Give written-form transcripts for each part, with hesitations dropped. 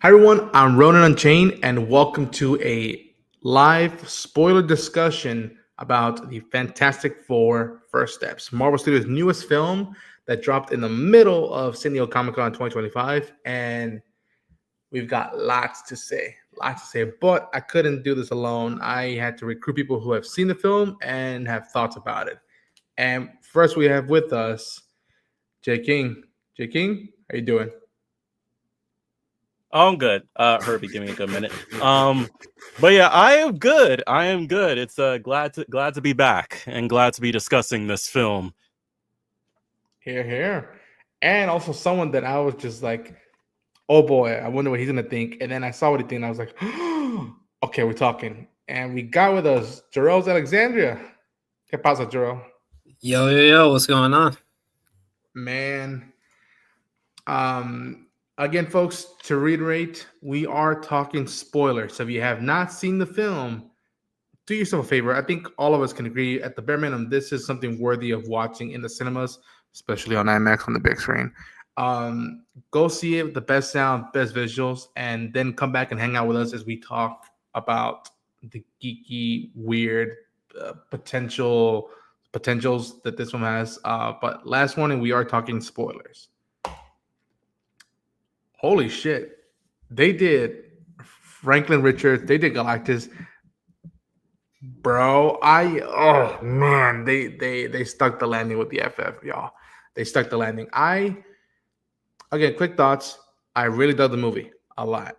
Hi everyone, I'm Ronan Unchained, and welcome to a live spoiler discussion about the Fantastic Four First Steps, Marvel Studios' newest film that dropped in the middle of San Diego Comic Con 2025, and we've got lots to say, but I couldn't do this alone. I had to recruit people who have seen the film and have thoughts about it. And first, we have with us Jay King. Jay King, how you doing? Oh, I'm good. Herbie, give me a good minute. But yeah, I am good. I am good. It's glad to be back and glad to be discussing this film. Here. And also someone that I was just like, oh boy, I wonder what he's gonna think. And then I saw what he think, and I was like, okay, we're talking. And we got with us Jor-El's Alexandria. ¿Qué pasa, Jor-El? Yo, what's going on? Man. Again, folks, to reiterate, we are talking spoilers. So if you have not seen the film, do yourself a favor. I think all of us can agree at the bare minimum, this is something worthy of watching in the cinemas, especially on IMAX on the big screen. Go see it with the best sound, best visuals, and then come back and hang out with us as we talk about the geeky, weird potentials that this one has. But last warning, we are talking spoilers. Holy shit. They did Franklin Richards, they did Galactus. Bro, oh man, they stuck the landing with the FF, y'all. They stuck the landing. Again, quick thoughts. I really dug the movie a lot.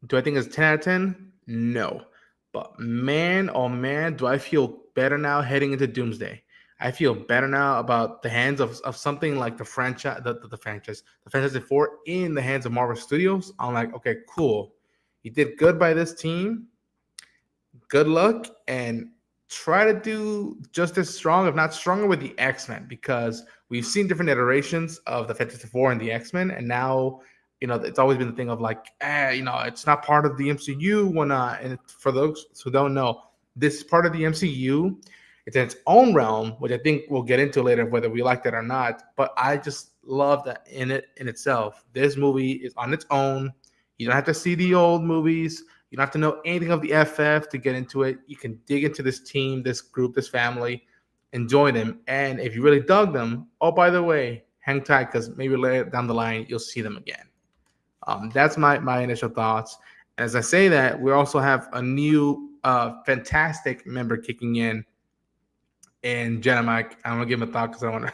Do I think it's 10 out of 10? No. But man, oh man, do I feel better now heading into Doomsday. I feel better now about the hands of something like the franchise, the Fantastic Four in the hands of Marvel Studios. I'm like, okay, cool. You did good by this team. Good luck, and try to do just as strong, if not stronger, with the X-Men, because we've seen different iterations of the Fantastic Four and the X-Men, and now, it's always been the thing of like, it's not part of the MCU when and for those who don't know, this is part of the MCU. It's in its own realm, which I think we'll get into later, whether we like that or not. But I just love that in itself. This movie is on its own. You don't have to see the old movies. You don't have to know anything of the FF to get into it. You can dig into this team, this group, this family, enjoy them. And if you really dug them, oh, by the way, hang tight, because maybe later down the line, you'll see them again. That's my initial thoughts. As I say that, we also have a new fantastic member kicking in Jenna Mike. I'm going to give him a thought because I want to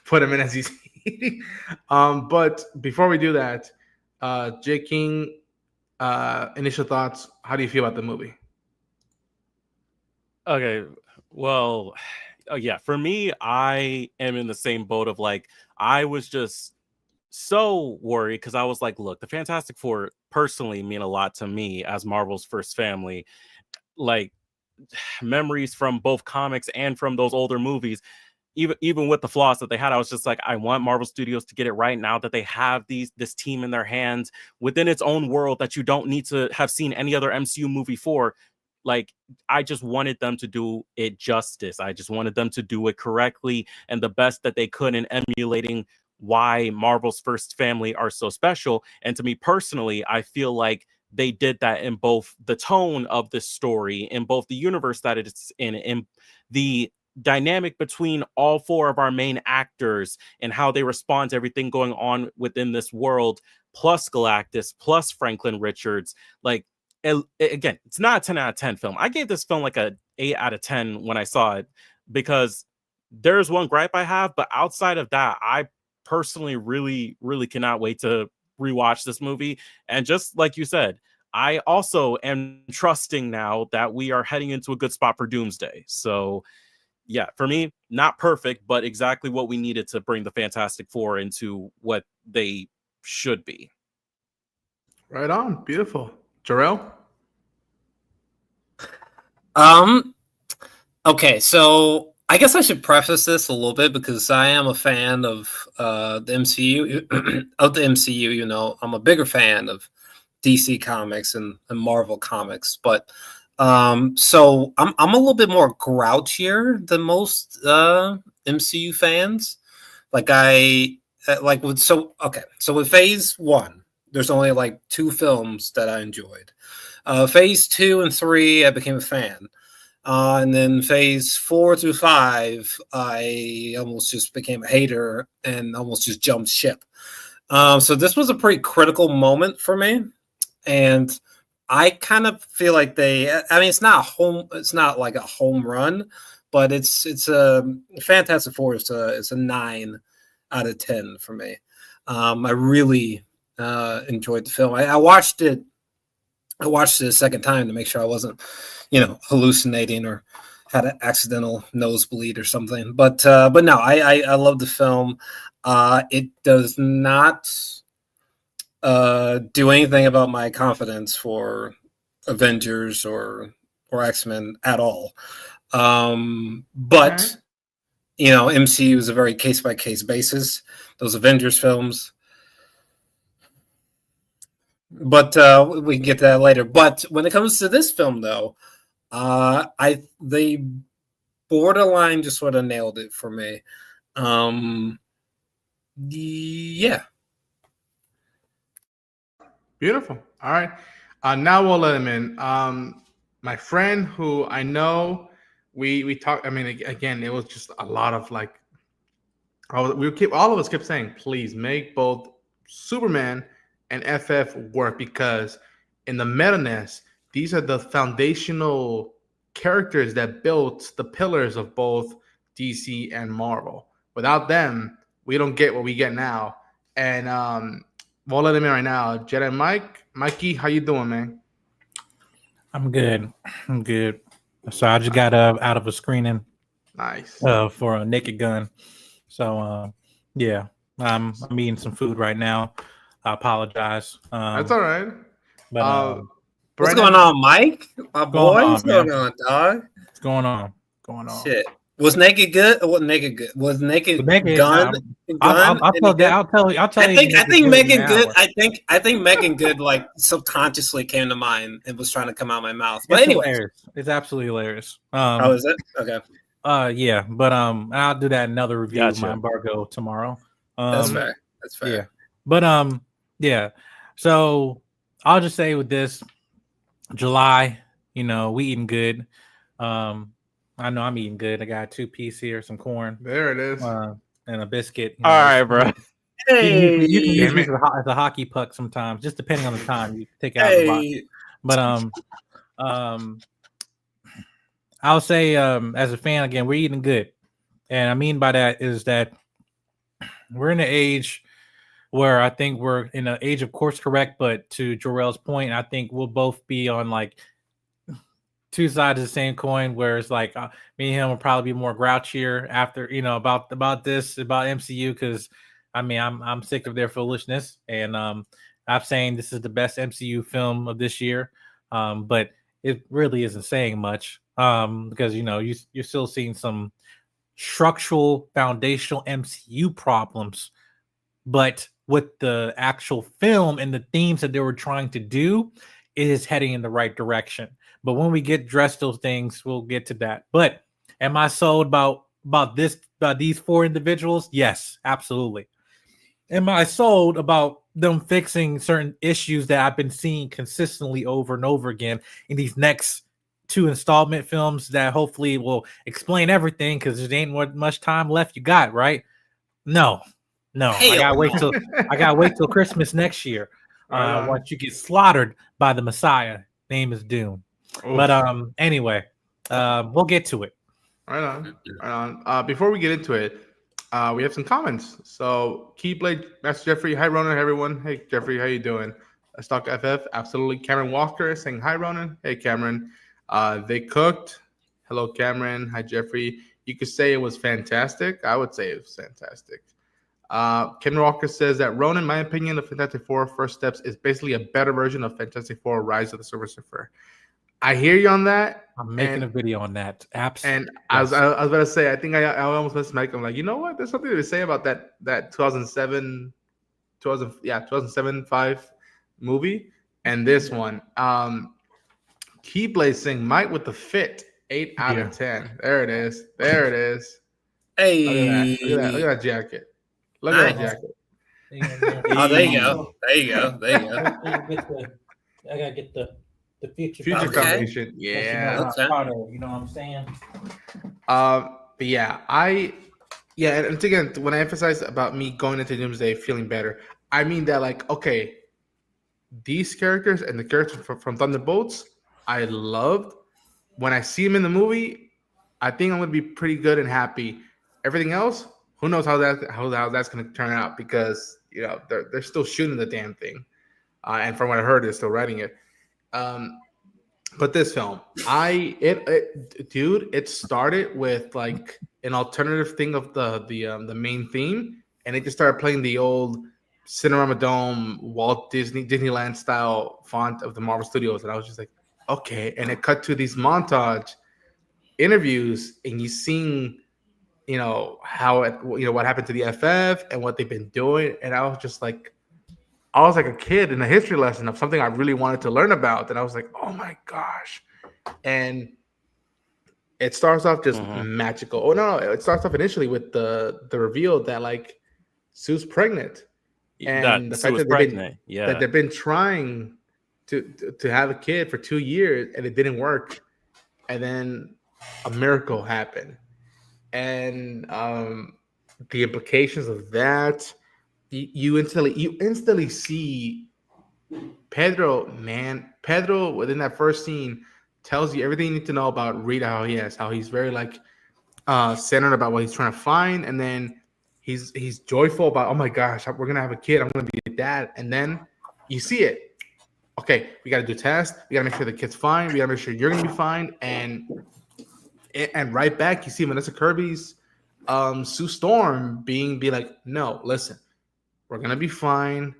put him in as he's eating. But before we do that, J. King, initial thoughts. How do you feel about the movie? Okay, well, yeah, for me, I am in the same boat of like, I was just so worried because I was like, look, the Fantastic Four personally mean a lot to me as Marvel's first family. Like, memories from both comics and from those older movies, even with the flaws that they had, I was just like, I want Marvel Studios to get it right now that they have this team in their hands within its own world that you don't need to have seen any other MCU movie for. Like, I just wanted them to do it justice. I just wanted them to do it correctly and the best that they could in emulating why Marvel's first family are so special. And to me personally, I feel like they did that in both the tone of this story, in both the universe that it's in the dynamic between all four of our main actors and how they respond to everything going on within this world, plus Galactus, plus Franklin Richards. Like, again, it's not a 10 out of 10 film. I gave this film like a 8 out of 10 when I saw it, because there's one gripe I have, but outside of that, I personally really, really cannot wait to rewatch this movie. And just like you said, I also am trusting now that we are heading into a good spot for Doomsday. So yeah, for me, not perfect, but exactly what we needed to bring the Fantastic Four into what they should be. Right on. Beautiful. Jor-El? Okay, so I guess I should preface this a little bit because I am a fan of the MCU. Of the MCU, I'm a bigger fan of DC Comics and Marvel Comics, but so I'm a little bit more grouchier than most MCU fans. So with Phase 1, there's only like 2 films that I enjoyed. Phase 2 and 3, I became a fan. And then phase 4 through 5, I almost just became a hater and almost just jumped ship. So this was a pretty critical moment for me. And I kind of feel like it's not like a home run, but it's a Fantastic Four is a 9 out of 10 for me. I really enjoyed the film. I watched it a second time to make sure I wasn't, hallucinating or had an accidental nosebleed or something. But no, I love the film. It does not do anything about my confidence for Avengers or X-Men at all. But MCU is a very case-by-case basis. Those Avengers films. But we can get to that later. But when it comes to this film, though, they borderline just sort of nailed it for me. Yeah. Beautiful. All right. Now we'll let him in. My friend who I know, we talked. I mean, again, it was just a lot of like. All of us kept saying, please make both Superman and FF work, because in the meta-ness, these are the foundational characters that built the pillars of both DC and Marvel. Without them, we don't get what we get now. And we'll let him in right now. Jedi Mikey, how you doing, man? I'm good. So I just got out of a screening. Nice. For a Naked Gun. So yeah, I'm eating some food right now. I apologize. That's all right. But what's going on, Mike? My boy, what's going on, dog? What's going on? Shit. Was Naked good? What Naked good? Was Naked Gun? I'll tell you. I think Megan Good. I think Megan Good like subconsciously came to mind and was trying to come out of my mouth. But anyway, it's absolutely hilarious. Is it? Okay. Yeah, but I'll do that another review of my Gotcha. embargo tomorrow. That's fair. Yeah, but yeah. So I'll just say with this July, we eating good. I know I'm eating good. I got a 2-piece here, some corn. There it is. And a biscuit. All right, bro. Hey, you can use it as a hockey puck sometimes, just depending on the time. You can take it out of the box. But I'll say as a fan again, we're eating good, and I mean by that is that we're in an age where I think we're in an age of course correct. But to Jor-El's point, I think we'll both be on like two sides of the same coin, where it's like me and him will probably be more grouchier after about MCU, because I mean I'm sick of their foolishness, and I'm saying this is the best MCU film of this year, but it really isn't saying much, because you're still seeing some structural foundational MCU problems, but with the actual film and the themes that they were trying to do, it is heading in the right direction. But when we get dressed those things, we'll get to that. But am I sold about these 4 individuals? Yes, absolutely. Am I sold about them fixing certain issues that I've been seeing consistently over and over again in these next 2 installment films that hopefully will explain everything, because there ain't much time left you got, right? No. I gotta wait till Christmas next year. Once you get slaughtered by the Messiah, name is Doom. Oof. But anyway, we'll get to it. Right on. Before we get into it, we have some comments. So Keyblade, Master Jeffrey, hi Ronan, everyone. Hey Jeffrey, how you doing? Let's talk FF. Absolutely. Cameron Walker saying hi Ronan. Hey Cameron. They cooked. Hello Cameron. Hi Jeffrey. You could say it was fantastic. I would say it was fantastic. Cameron Walker says that Ronan, in my opinion, the Fantastic Four First Steps is basically a better version of Fantastic Four Rise of the Silver Surfer. I hear you on that. I'm making a video on that. Absolutely. And I was about to say, I think I almost missed Mike. I'm like, you know what? There's something to say about that 2007-5 movie and this one. Keyblade saying Mike with the fit, 8 out of 10. There it is. Hey, Look at that jacket. Look at that jacket. Oh, there you go. There you go. There you go. I gotta get the future foundation. Yeah. Okay. You know what I'm saying? But yeah, and again, when I emphasize about me going into Doomsday feeling better, I mean that like, okay, these characters and the characters from Thunderbolts, I loved. When I see them in the movie, I think I'm gonna be pretty good and happy. Everything else, who knows how that's gonna turn out, because they're still shooting the damn thing, and from what I heard, they're still writing it. But this film, it started with like an alternative thing of the main theme, and it just started playing the old Cinerama Dome, Walt Disneyland style font of the Marvel Studios, and I was just like, okay. And it cut to these montage interviews, and you seen, how what happened to the FF and what they've been doing, and I was like a kid in a history lesson of something I really wanted to learn about, and I was like, oh my gosh. And it starts off just magical. Oh no, it starts off initially with the reveal that like Sue's pregnant. And the fact that they've been trying to have a kid for 2 years and it didn't work, and then a miracle happened, and the implications of that, you instantly see Pedro. Man, Pedro within that first scene tells you everything you need to know about Rita, how he's very like centered about what he's trying to find, and then he's joyful about, oh my gosh, we're gonna have a kid, I'm gonna be a dad, and then you see it. Okay, we gotta do tests, we gotta make sure the kid's fine, we gotta make sure you're gonna be fine, and right back you see Vanessa Kirby's Sue Storm be like, no, listen, we're gonna be fine,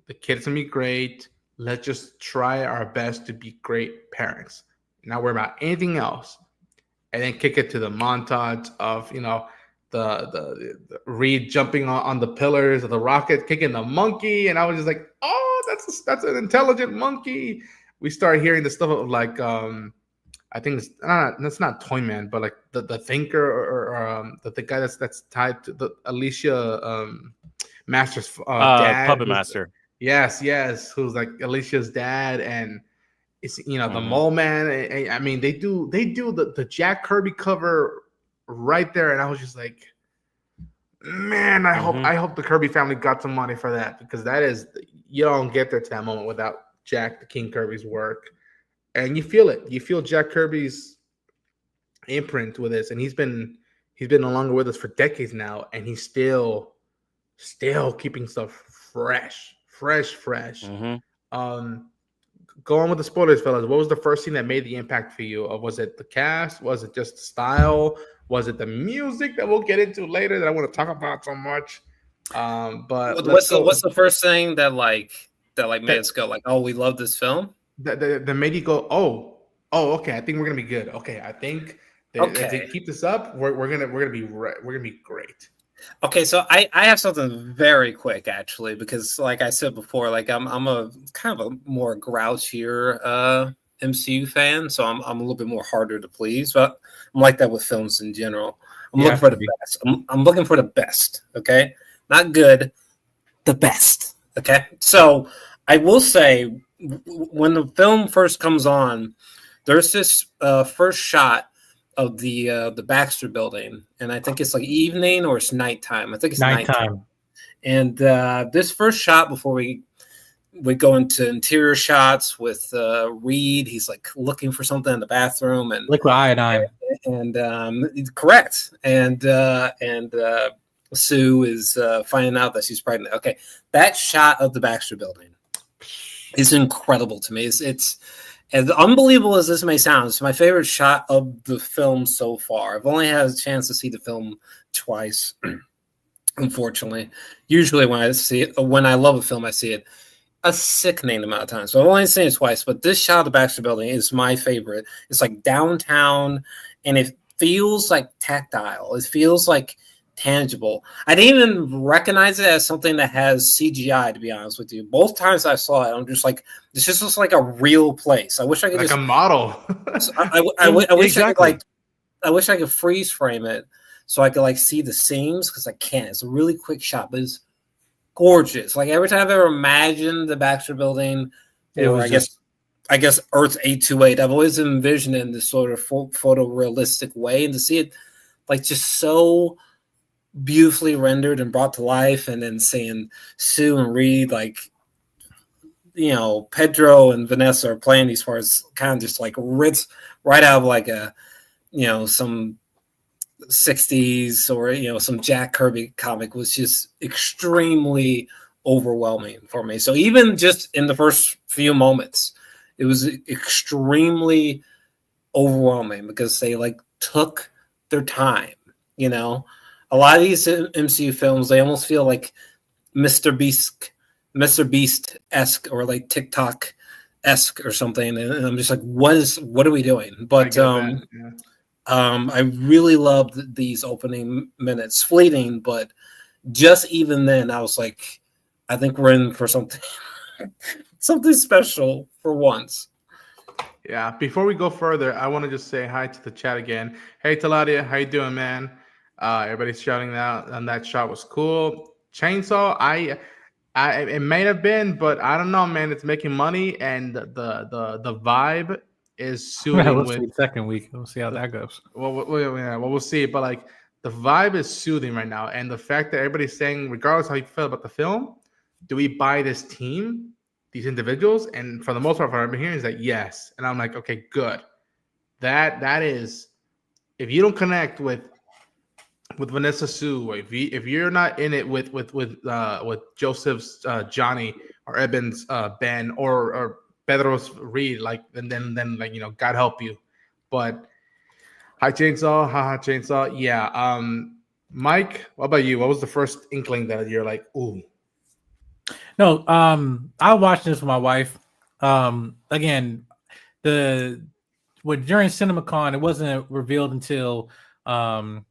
the kid's gonna be great, let's just try our best to be great parents, not worry about anything else. And then kick it to the montage of the Reed jumping on the pillars of the rocket, kicking the monkey, and I was just like, oh, that's an intelligent monkey. We start hearing the stuff of like I think that's not Toyman, but like the thinker or the guy that's tied to the Alicia Master's dad, puppet master. Yes, who's like Alicia's dad, and it's the Mole Man. I mean, they do the Jack Kirby cover right there, and I was just like, man, I hope the Kirby family got some money for that, because that is, you don't get there to that moment without Jack the King Kirby's work, and you feel it. You feel Jack Kirby's imprint with this, and he's been no longer with us for decades now, and he's still keeping stuff fresh. Go on with the spoilers, fellas. What was the first thing that made the impact for you? Was it the cast? Was it just the style? Was it the music that we'll get into later that I want to talk about so much? But what's the first thing that made us go like, oh, we love this film? That made you go, oh, okay, I think we're gonna be good. Okay, I think if they keep this up, we're gonna be great. Okay, so I have something very quick actually, because like I said before, like I'm a kind of a more grouchier MCU fan, so I'm a little bit more harder to please, but I'm like that with films in general. I'm looking for the best. I'm looking for the best. Okay, not good, the best. Okay, so I will say when the film first comes on, there's this first shot of the Baxter building, and I think it's like evening or it's nighttime. I think it's nighttime. And this first shot before we go into interior shots with Reed, he's like looking for something in the bathroom and liquid iodine. And correct. And Sue is finding out that she's pregnant. Okay, that shot of the Baxter building is incredible to me. It's as unbelievable as this may sound, it's my favorite shot of the film so far. I've only had a chance to see the film twice, unfortunately. Usually when I love a film, I see it a sickening amount of times. So I've only seen it twice, but this shot of the Baxter building is my favorite. It's like downtown, and it feels like tactile. It feels like tangible. I didn't even recognize it as something that has CGI, to be honest with you. Both times I saw it, I'm just like, this just looks like a real place. I wish I could like a model. I wish exactly. I wish I could freeze frame it so I could like see the seams, because I can't. It's a really quick shot, but it's gorgeous. Like every time I've ever imagined the Baxter Building, or I guess Earth 828, I've always envisioned it in this sort of photorealistic way, and to see it like just so beautifully rendered and brought to life, and then seeing Sue and Reed, like, you know, Pedro and Vanessa are playing these parts kind of just like ripped right out of like a, you know, some 60s or, you know, some Jack Kirby comic, was just extremely overwhelming for me. So even just in the first few moments, it was extremely overwhelming because they like took their time, you know. A lot of these MCU films, they almost feel like Mr. Beast-esque or like TikTok-esque or something. And I'm just like, what are we doing? But I really loved these opening minutes, fleeting, but just even then, I was like, I think we're in for something something special for once. Yeah. Before we go further, I want to just say hi to the chat again. Hey, Taladia, how you doing, man? Everybody's shouting out, and that shot was cool. Chainsaw, I it may have been, but I don't know, man. It's making money, and the vibe is soothing. We'll see the second week. We'll see how that goes. We'll see. But like the vibe is soothing right now, and the fact that everybody's saying, regardless how you feel about the film, do we buy this team, these individuals? And for the most part, what I've been hearing is that yes. And I'm like, okay, good. That is, if you don't connect with Vanessa Sue, if you're not in it with Joseph's Johnny, or Ebon's Ben, or Pedro's Reed, like, and then like, you know, God help you. But hi Chainsaw, haha Chainsaw, yeah. Mike, what about you? What was the first inkling that you're like, ooh? No, I watched this with my wife. Again, during CinemaCon, it wasn't revealed until that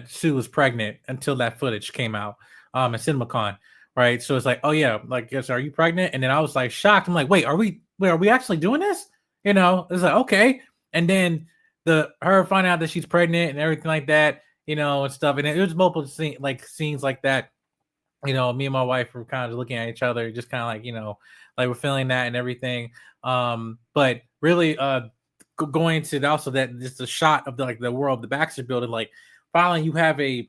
Sue was pregnant, until that footage came out at CinemaCon, right? So it's like, oh yeah, like, yes, are you pregnant? And then I was like shocked. I'm like, wait, are we actually doing this? You know, it's like, okay. And then her finding out that she's pregnant and everything like that, you know, and stuff. And it was multiple scenes like that. You know, me and my wife were kind of looking at each other, just kind of like, you know, like we're feeling that and everything. But really, going to also that just a shot of the world, the Baxter Building, like finally you have the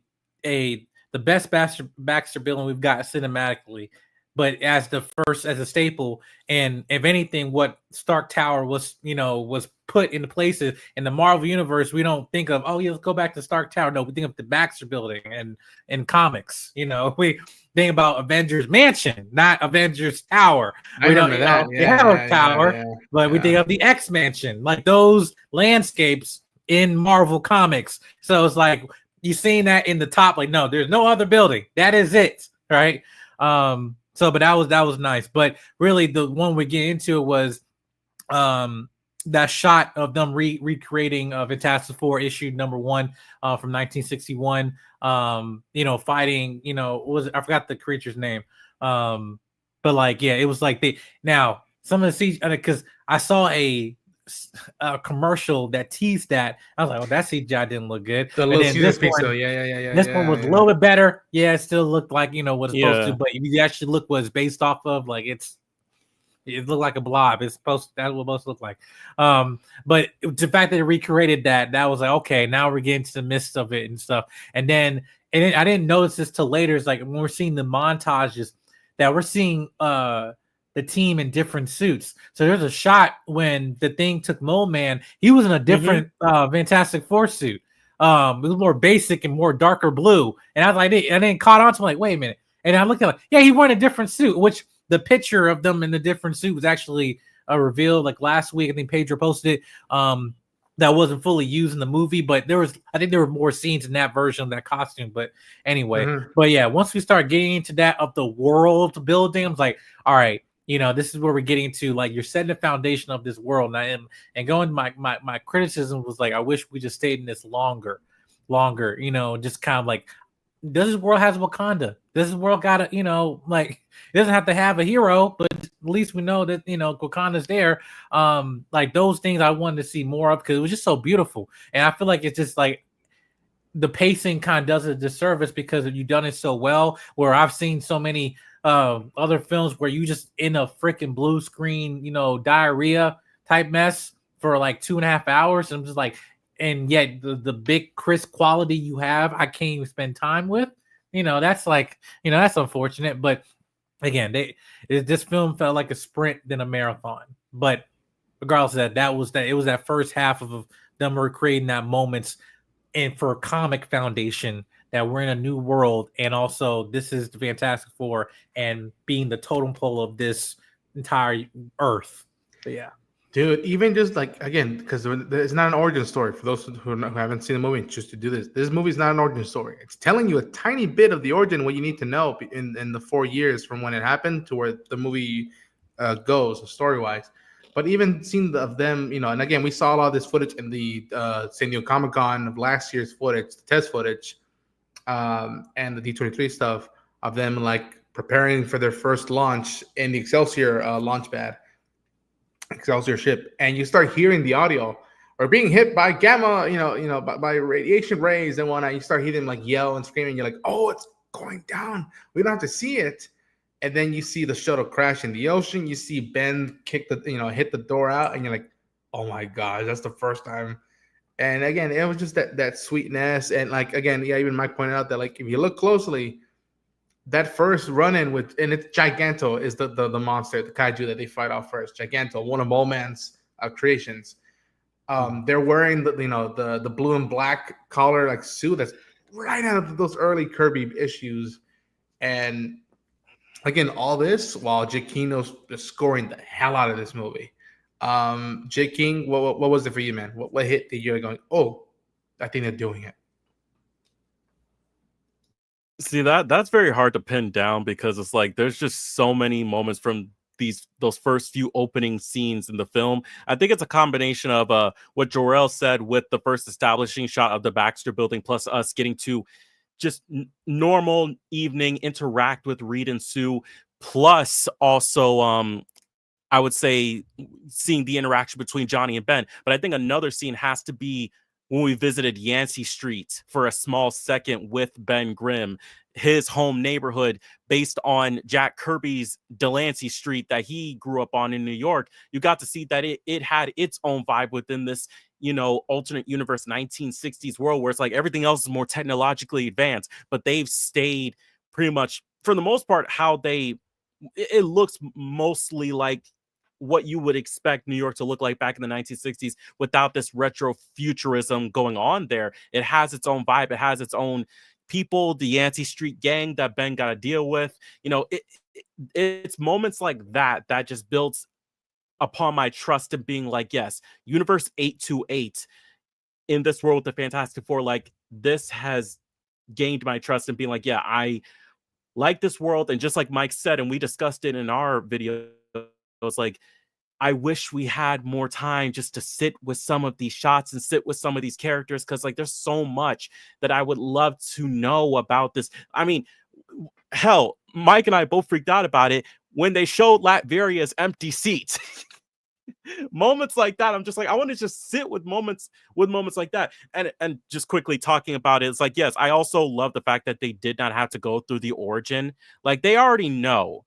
best Baxter Building we've got cinematically, but as a staple. And if anything, what Stark Tower was put into places in the Marvel universe, we don't think of, oh yeah, let's go back to Stark Tower. No, we think of the Baxter Building, and in comics, you know, we think about Avengers Mansion, not Avengers Tower. We don't know the Hero Tower, but we think of the X Mansion, like those landscapes in Marvel comics. So it's like you seen that in the top, like, no, there's no other building. That is it, right? So, but that was nice. But really, the one we get into was that shot of them recreating Fantastic Four issue number 1 from 1961. You know, fighting. You know, I forgot the creature's name. But like, yeah, it was like now some of the CGI, because I saw a commercial that teased that. I was like, well, that CGI didn't look good. The little this pixel, yeah. This one was a little bit better. Yeah, it still looked like, you know, what it's supposed to, but if you actually look what it's based off of, like it looked like a blob. That's what it's supposed to look like. But the fact that it recreated that was like, okay, now we're getting to the midst of it and stuff. And then I didn't notice this till later. It's like when we're seeing the montages that we're seeing the team in different suits. So there's a shot when the Thing took Mole Man, he was in a different Fantastic Four suit. It was more basic and more darker blue. And I was like, I didn't caught on to like, wait a minute. And I looked at like, yeah, he wore a different suit, which the picture of them in the different suit was actually revealed like last week. I think Pedro posted it. That wasn't fully used in the movie, but I think there were more scenes in that version of that costume. But anyway, but yeah, once we start getting into that of the world building, I was like, all right, you know, this is where we're getting to, like, you're setting the foundation of this world. And going, my criticism was like, I wish we just stayed in this longer, you know, just kind of like, does this world has Wakanda? Does this world got a, you know, like, it doesn't have to have a hero, but at least we know that, you know, Wakanda's there. Like those things I wanted to see more of because it was just so beautiful. And I feel like it's just like the pacing kind of does a disservice because you've done it so well. Where I've seen so many other films where you just in a freaking blue screen, diarrhea type mess for like 2.5 hours. And I'm just like, and yet the big crisp quality you have, I can't even spend time with. That's like, that's unfortunate. But again, this film felt like a sprint than a marathon. But regardless of that, it was that first half of them recreating that moments, and for a comic foundation that we're in a new world, and also this is the Fantastic Four and being the totem pole of this entire Earth. But yeah, dude, even just like, again, because it's not an origin story for those who haven't seen the movie and choose to do this. This movie is not an origin story. It's telling you a tiny bit of the origin, what you need to know in the 4 years from when it happened to where the movie goes story wise. But even seeing of them, and again, we saw a lot of this footage in the San Diego Comic-Con of last year's footage, the test footage, and the D23 stuff of them like preparing for their first launch in the Excelsior launch pad, Excelsior ship, and you start hearing the audio or being hit by gamma, by radiation rays and whatnot. You start hearing them like yell and screaming. You're like, oh, it's going down. We don't have to see it. And then you see the shuttle crash in the ocean. You see Ben hit the door out, and you're like, oh my God, that's the first time. And again, it was just that sweetness. And like, again, yeah, even Mike pointed out that like, if you look closely, that first run-in and it's Giganto is the monster, the kaiju that they fight off first. Giganto, one of Moleman's creations. They're wearing the blue and black collar like suit that's right out of those early Kirby issues. And again, all this while Giacchino's scoring the hell out of this movie. J. King, what was it for you, man? What hit that you're going, oh, I think they're doing it? See, that's very hard to pin down because it's like there's just so many moments from those first few opening scenes in the film. I think it's a combination of what Jor-El said with the first establishing shot of the Baxter building, plus us getting to just normal evening interact with Reed and Sue, plus also I would say seeing the interaction between Johnny and Ben. But I think another scene has to be when we visited Yancey Street for a small second with Ben Grimm, his home neighborhood based on Jack Kirby's Delancey Street that he grew up on in New York. You got to see that it had its own vibe within this, alternate universe 1960s world where it's like everything else is more technologically advanced, but they've stayed pretty much for the most part how it looks mostly like what you would expect New York to look like back in the 1960s without this retro futurism going on there. It has its own vibe. It has its own people, the Yancey Street gang that Ben got to deal with. It's moments like that just builds upon my trust in being like, yes, Universe 828 in this world with the Fantastic Four, like this has gained my trust in being like, yeah, I like this world. And just like Mike said, and we discussed it in our video, it's like, I wish we had more time just to sit with some of these shots and sit with some of these characters. Cause like, there's so much that I would love to know about this. I mean, hell, Mike and I both freaked out about it when they showed Latveria's empty seat. Moments like that, I'm just like, I want to just sit with moments like that. And just quickly talking about it, it's like, yes, I also love the fact that they did not have to go through the origin. Like they already know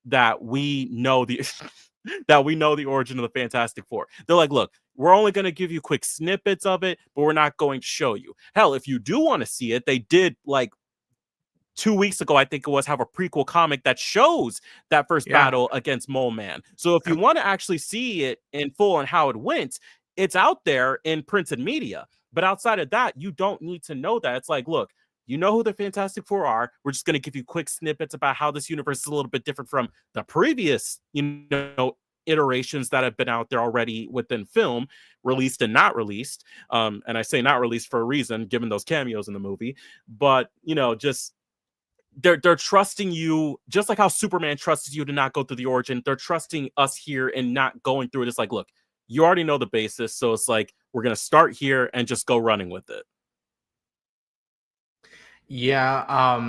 that we know the origin of the Fantastic Four. They're like, look, we're only going to give you quick snippets of it, but we're not going to show you. Hell, if you do want to see it, they did like 2 weeks ago, I think it was, have a prequel comic that shows that first battle against Mole Man. So if you want to actually see it in full and how it went, it's out there in printed media. But outside of that, you don't need to know that. It's like, look, you know who the Fantastic Four are. We're just going to give you quick snippets about how this universe is a little bit different from the previous, iterations that have been out there already within film, released and not released. And I say not released for a reason, given those cameos in the movie. But, just they're trusting you, just like how Superman trusts you to not go through the origin. They're trusting us here and not going through it. It's like, look, you already know the basis. So it's like, we're going to start here and just go running with it. Yeah.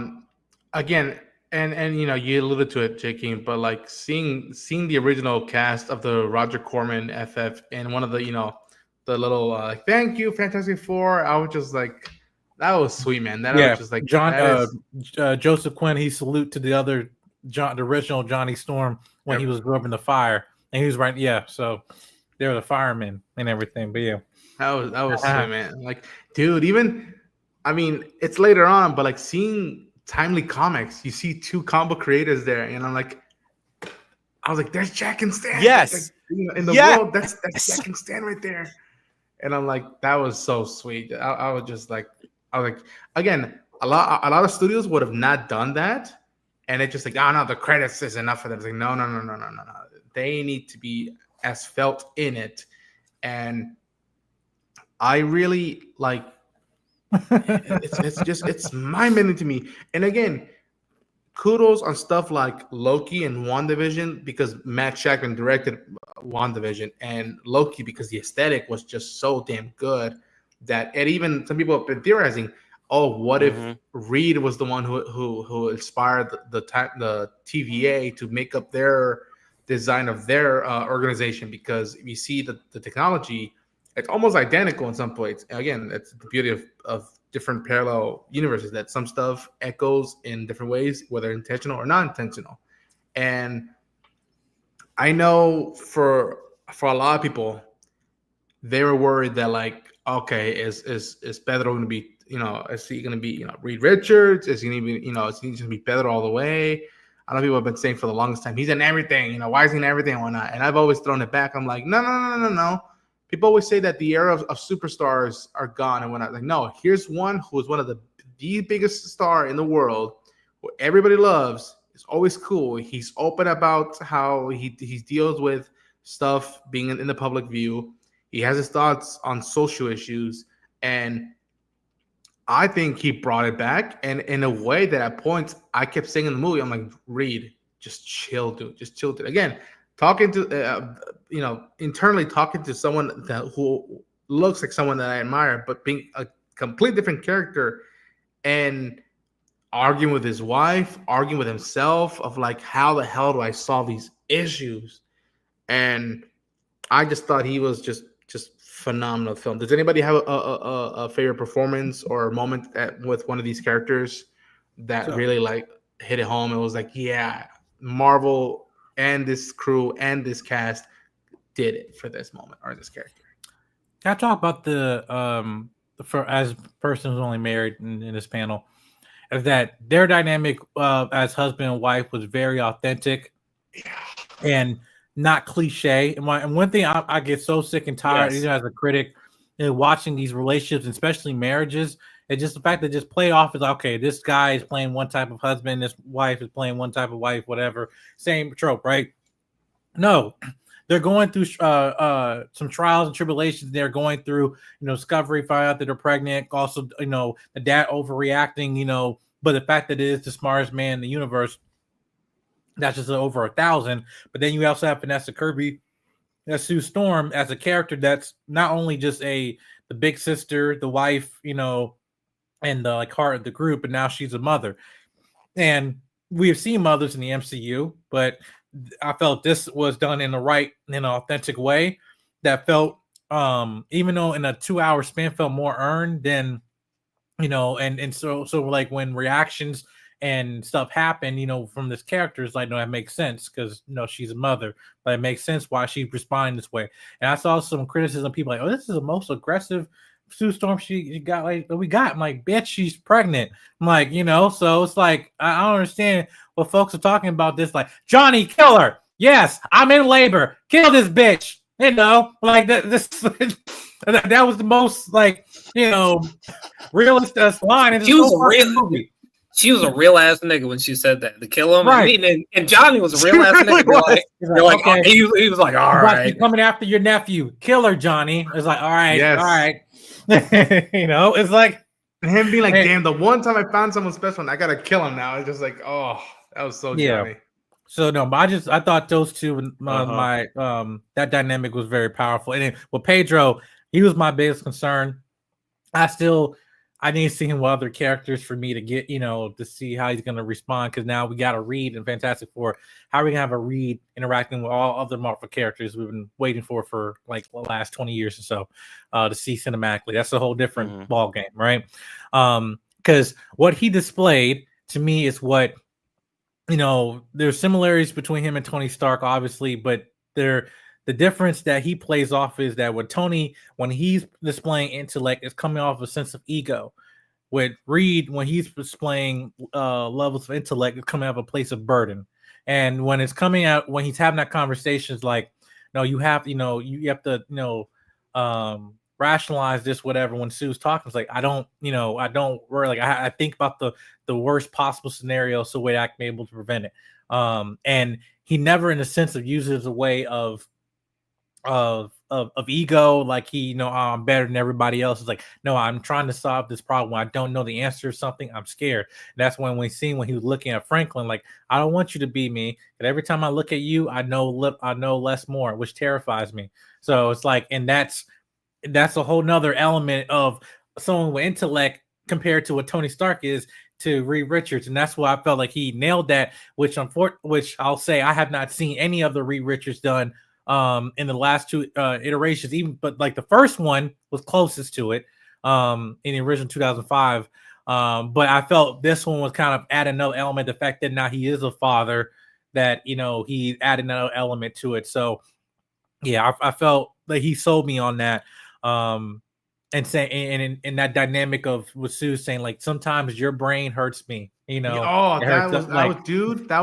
Again, and you alluded to it, J. King, but like seeing the original cast of the Roger Corman FF and one of the the little thank you Fantastic Four, I was just like, That was sweet, man. That Yeah, was just like Joseph Quinn. He salute to the other the original Johnny Storm when he was rubbing the fire, and he was right. Yeah, so they were the firemen and everything. But yeah, that was sweet, man. Like, dude, even I mean, it's later on, but like seeing Timely Comics, you see two combo creators there, and I was like, there's Jack and Stan. Yes. Like, in the world, that's Jack and Stan right there. And I'm like, that was so sweet. I was just like, again, a lot of studios would have not done that, and it's just like, oh no, the credits is enough for them. It's like, no. They need to be as felt in it, and I really like. It's mind-bending to me. And again, kudos on stuff like Loki and WandaVision, because Matt Shakman directed WandaVision, and Loki because the aesthetic was just so damn good that it even some people have been theorizing, oh, what if Reed was the one who inspired the TVA to make up their design of their organization, because if you see the technology, it's almost identical in some points. Again, that's the beauty of different parallel universes, that some stuff echoes in different ways, whether intentional or non-intentional. And I know for a lot of people, they were worried that like, okay, is Pedro going to be, is he going to be, Reed Richards? Is he going to be, is he going to be Pedro all the way? I know people have been saying for the longest time, he's in everything, why is he in everything and whatnot? And I've always thrown it back. I'm like, no. People always say that the era of superstars are gone and whatnot. Like, no, here's one who is one of the biggest star in the world, who everybody loves. It's always cool. He's open about how he deals with stuff being in the public view. He has his thoughts on social issues, and I think he brought it back. And in a way that at points I kept saying in the movie, I'm like, Reed, just chill, dude. Just chill, dude. Again, talking to internally talking to someone who looks like someone that I admire, but being a complete different character, and arguing with his wife, arguing with himself of like, how the hell do I solve these issues? And I just thought he was just phenomenal film. Does anybody have a favorite performance or moment with one of these characters that really like hit it home? It was like, yeah, Marvel and this crew and this cast did it for this moment or this character. Can I talk about for as a person who's only married in this panel, is that their dynamic as husband and wife was very authentic and not cliche. And one thing I get so sick and tired, even as a critic, watching these relationships, especially marriages, it's just the fact that just play off is okay, this guy is playing one type of husband, this wife is playing one type of wife, whatever. Same trope, right? No, they're going through some trials and tribulations. They're going through, discovery, find out that they're pregnant. Also, the dad overreacting, but the fact that it is the smartest man in the universe, that's just over 1,000. But then you also have Vanessa Kirby, that's Sue Storm, as a character that's not only just the big sister, the wife, and the heart of the group, but now she's a mother. And we have seen mothers in the MCU, but I felt this was done in an authentic way that felt, even though in a 2-hour span, felt more earned than, and so like when reactions and stuff happen, from this character, is like, no, that makes sense because she's a mother, but it makes sense why she's responding this way. And I saw some criticism, people like, oh, this is the most aggressive Sue Storm she got we got. I'm like, bitch, she's pregnant. I'm like, so it's like I don't understand what folks are talking about this. Like, Johnny, kill her. Yes, I'm in labor. Kill this bitch. Like that. That was the most realist line in this whole movie. She was a real ass nigga when she said that to kill him. Right. And Johnny was a real ass nigga. Okay. He was like, all right, she's coming after your nephew. Kill her, Johnny. It's like, all right, yes. All right. It's like him being like, damn, the one time I found someone special and I gotta kill him now. It's just like, oh, that was so Johnny. So no, but I thought those two, that dynamic was very powerful. And with Pedro, he was my biggest concern. I I need to see him with other characters for me to get, to see how he's going to respond. Because now we got a Reed in Fantastic Four. How are we going to have a Reed interacting with all other Marvel characters we've been waiting for like the last 20 years or so to see cinematically? That's a whole different ball game, right? Because what he displayed to me is what, there's similarities between him and Tony Stark, obviously, but the difference that he plays off is that with Tony, when he's displaying intellect, it's coming off a sense of ego. With Reed, when he's displaying levels of intellect, it's coming out of a place of burden. And when it's coming out, when he's having that conversation, it's like, no, you have to, rationalize this, whatever. When Sue's talking, it's like, I don't worry. Like I think about the worst possible scenario, so way I can be able to prevent it. And he never, in a sense, of uses a way of ego, like he, I'm better than everybody else. It's like, no, I'm trying to solve this problem. When I don't know the answer to something, I'm scared. And that's when we seen when he was looking at Franklin, like, I don't want you to be me. And every time I look at you, I know less more, which terrifies me. So it's like, and that's a whole nother element of someone with intellect compared to what Tony Stark is to Reed Richards. And that's why I felt like he nailed that, which I'll say I have not seen any other Reed Richards done in the last two iterations, but like the first one was closest to it in the original 2005. But I felt this one was kind of add another element, the fact that now he is a father, that he added another element to it. So yeah, I felt like he sold me on that. And saying and in that dynamic of with Sue saying, like, sometimes your brain hurts me, that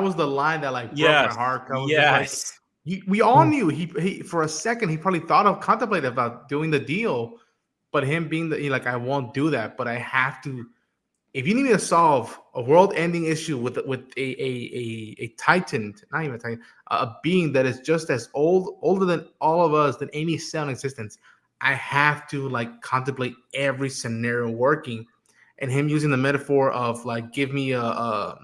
was the line that like broke my heart. Yes. We all knew he for a second he probably contemplated about doing the deal, but him being like, I won't do that, but I have to. If you need me to solve a world-ending issue with a titan, not even a titan, a being that is just as older than all of us, than any cell in existence, I have to like contemplate every scenario working. And him using the metaphor of like, give me a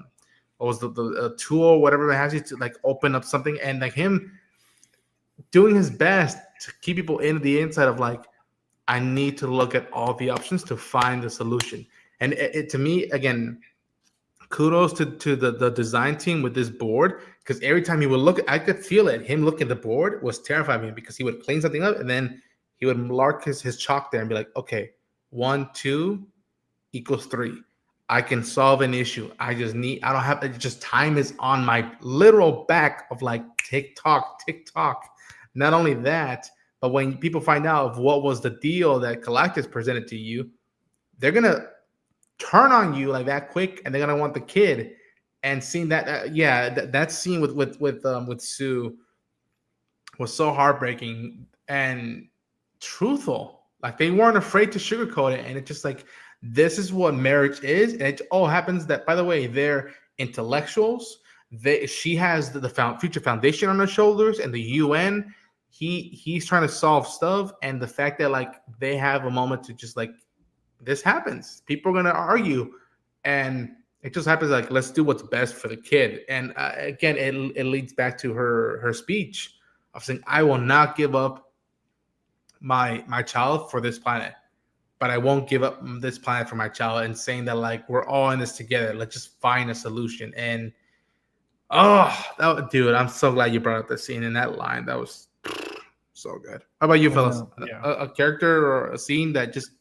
tool or whatever that has you to like open up something, and like him doing his best to keep people in the inside of like, I need to look at all the options to find the solution. And it to me, again, kudos to the design team with this board, because every time he would look, I could feel it. Him looking at the board was terrifying me, because he would clean something up and then he would mark his chalk there and be like, okay, 1, 2 equals 3. I can solve an issue. Just time is on my literal back of like tick tock. Not only that, but when people find out of what was the deal that Galactus presented to you, they're gonna turn on you like that quick, and they're gonna want the kid. And seeing that, that scene with Sue was so heartbreaking and truthful. Like, they weren't afraid to sugarcoat it, and it's just like, this is what marriage is. And it all happens that, by the way, they're intellectuals. She has the future foundation on her shoulders, and the UN. He's trying to solve stuff, and the fact that like they have a moment to just like, this happens. People are gonna argue, and it just happens like, let's do what's best for the kid. And again, it leads back to her speech of saying, I will not give up my child for this planet, but I won't give up this planet for my child. And saying that like, we're all in this together. Let's just find a solution. And dude, I'm so glad you brought up the scene in that line. That was so good. How about you, fellas? Yeah. A character or a scene that just.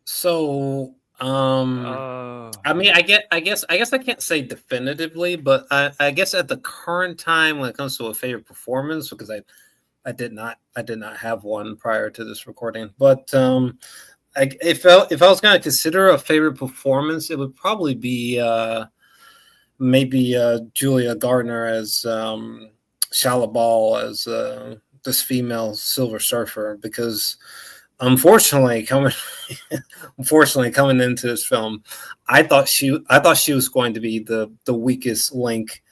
So, I mean, I guess I can't say definitively, but I guess at the current time, when it comes to a favorite performance, because I did not have one prior to this recording, but if I was going to consider a favorite performance, it would probably be maybe Julia Gardner as Shalabal, as this female Silver Surfer, because unfortunately coming into this film, I thought she was going to be the weakest link.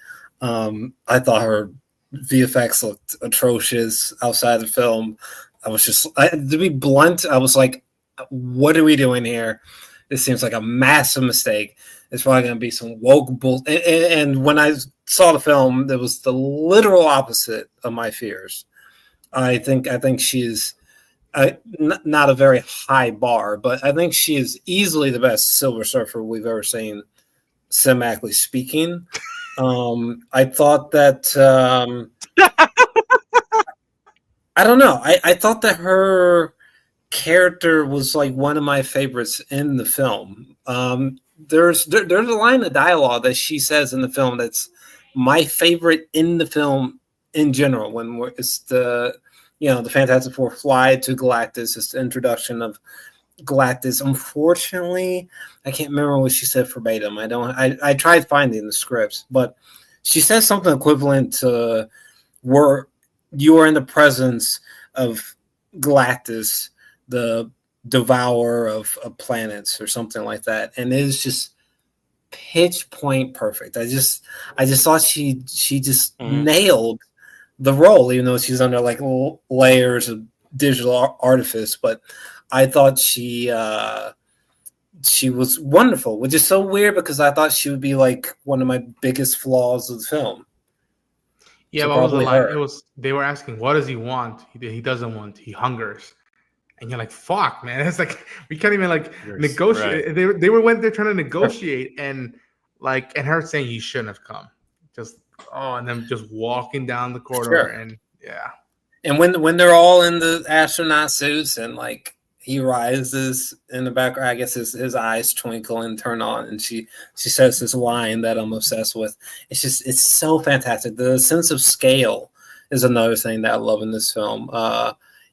I thought her VFX looked atrocious outside the film. I was just, to be blunt, I was like, what are we doing here? This seems like a massive mistake. It's probably going to be some woke bull. And when I saw the film, it was the literal opposite of my fears. I think she's not a very high bar, but I think she is easily the best Silver Surfer we've ever seen, cinematically speaking. I thought that I don't know. I thought that her character was like one of my favorites in the film. There's a line of dialogue that she says in the film that's my favorite in the film in general. When it's the the Fantastic Four fly to Galactus, it's the introduction of Galactus. Unfortunately, I can't remember what she said verbatim. I tried finding the scripts, but she says something equivalent to "Where you are in the presence of Galactus, the devourer of planets," or something like that, and it is just pitch point perfect. I just thought she just nailed the role, even though she's under like layers of digital artifice. But I thought she was wonderful, which is so weird because I thought she would be like one of my biggest flaws of the film. Yeah, So what was the line? her. It was they were asking, "What does he want?" He doesn't want. He hungers, and you're like, "Fuck, man!" It's like we can't even like negotiate. Right. They went there trying to negotiate, and her saying you shouldn't have come. And then just walking down the corridor, and yeah. And when they're all in the astronaut suits and like he rises in the background, I guess his eyes twinkle and turn on, and she says this line that I'm obsessed with. It's so fantastic. The sense of scale is another thing that I love in this film.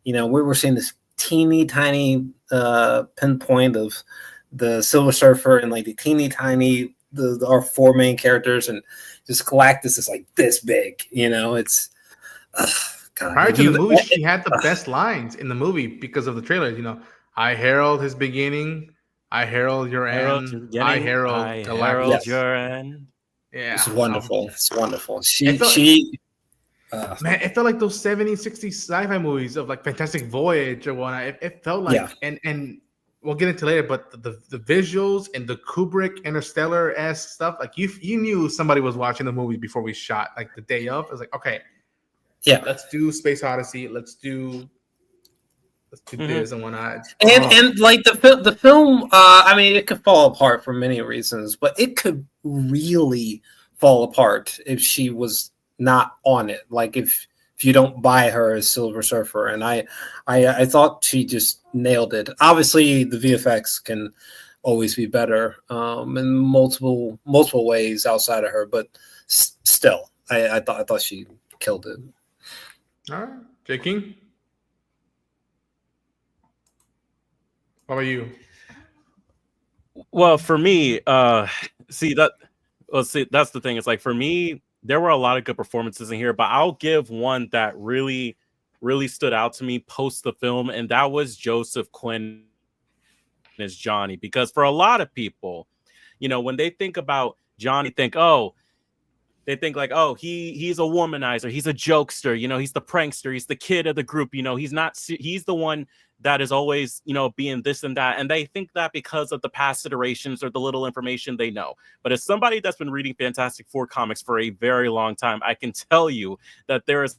We were seeing this teeny tiny pinpoint of the Silver Surfer and like the teeny tiny our four main characters, and just Galactus is like this big. It's God, prior to the movie, she had the best lines in the movie because of the trailers. I herald his beginning. I herald your end. I herald Galactus. Your end. Yeah, it's wonderful. It's wonderful. Man, it felt like those 70s, 60s sci-fi movies of like Fantastic Voyage or whatnot. It felt like, and we'll get into later, but the visuals and the Kubrick Interstellar-esque stuff, like you knew somebody was watching the movie before we shot, like the day of. It was like, okay, let's do Space Odyssey. Let's do this and whatnot. And like the film, I mean, it could fall apart for many reasons, but it could really fall apart if she was not on it. Like if you don't buy her as Silver Surfer, and I thought she just nailed it. Obviously, the VFX can always be better in multiple ways outside of her, but still, I thought she killed it. All right, J. King. How about you? Well, for me, that's the thing. It's like for me, there were a lot of good performances in here, but I'll give one that really, really stood out to me post the film, and that was Joseph Quinn as Johnny. Because for a lot of people, when they think about Johnny, they think like, oh, he's a womanizer, he's a jokester, he's the prankster, he's the kid of the group, he's the one that is always, being this and that. And they think that because of the past iterations or the little information they know. But as somebody that's been reading Fantastic Four comics for a very long time, I can tell you that there is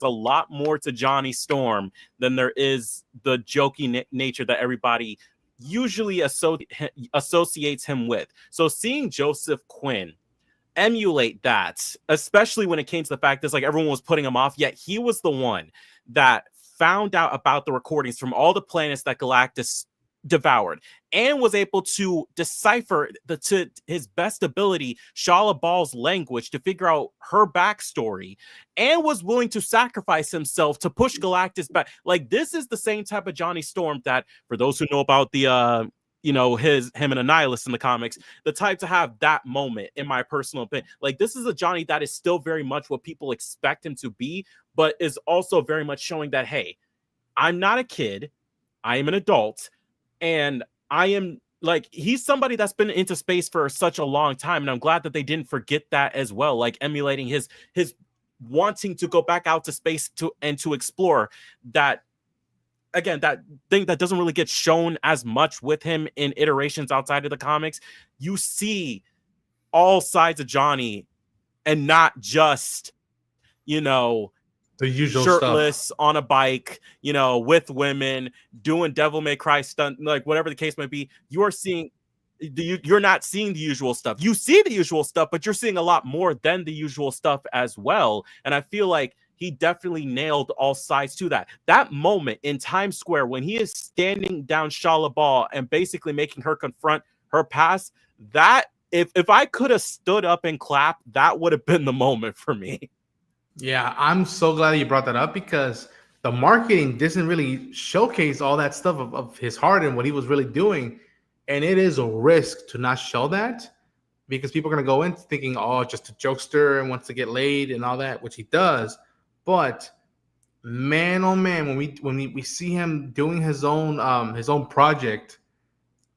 a lot more to Johnny Storm than there is the jokey nature that everybody usually associates him with. So seeing Joseph Quinn emulate that, especially when it came to the fact that like everyone was putting him off, yet he was the one that found out about the recordings from all the planets that Galactus devoured and was able to decipher to his best ability Shala Bal's language to figure out her backstory, and was willing to sacrifice himself to push Galactus back. Like, this is the same type of Johnny Storm that, for those who know about the him and Annihilus in the comics, the type to have that moment, in my personal opinion. Like, this is a Johnny that is still very much what people expect him to be, but is also very much showing that, hey, I'm not a kid, I am an adult, and I am like, he's somebody that's been into space for such a long time, and I'm glad that they didn't forget that as well, like emulating his wanting to go back out to space to explore that. Again, that thing that doesn't really get shown as much with him in iterations outside of the comics. You see all sides of Johnny, and not just, The usual shirtless stuff. on a bike, you know, with women, doing Devil May Cry stunt, like whatever the case might be. You're not seeing the usual stuff. You see the usual stuff, but you're seeing a lot more than the usual stuff as well. And I feel like he definitely nailed all sides to that. That moment in Times Square when he is standing down Shala Ball and basically making her confront her past, that if I could have stood up and clapped, that would have been the moment for me. Yeah, I'm so glad you brought that up because the marketing doesn't really showcase all that stuff of his heart and what he was really doing. And it is a risk to not show that because people are going to go in thinking, oh, just a jokester and wants to get laid and all that, which he does. But man, oh man, when we see him doing his own project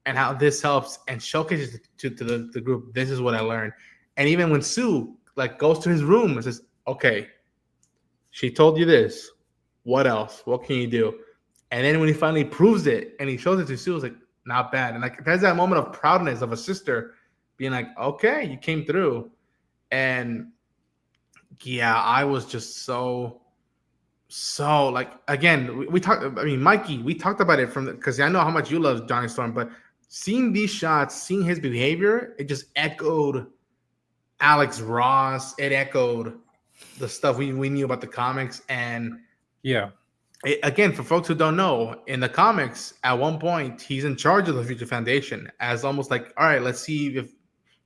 and how this helps and showcases to the group, this is what I learned. And even when Sue like goes to his room and says, okay, she told you this. What else? What can you do? And then when he finally proves it and he shows it to Sue, it's like, not bad. And like there's that moment of proudness of a sister being like, okay, you came through. And yeah, I was just so like again, we talked. I mean, Mikey, we talked about it because I know how much you love Johnny Storm, but seeing these shots, seeing his behavior, it just echoed Alex Ross. It echoed the stuff we knew about the comics. And yeah, again, for folks who don't know, in the comics, at one point, he's in charge of the Future Foundation as almost like, all right, let's see if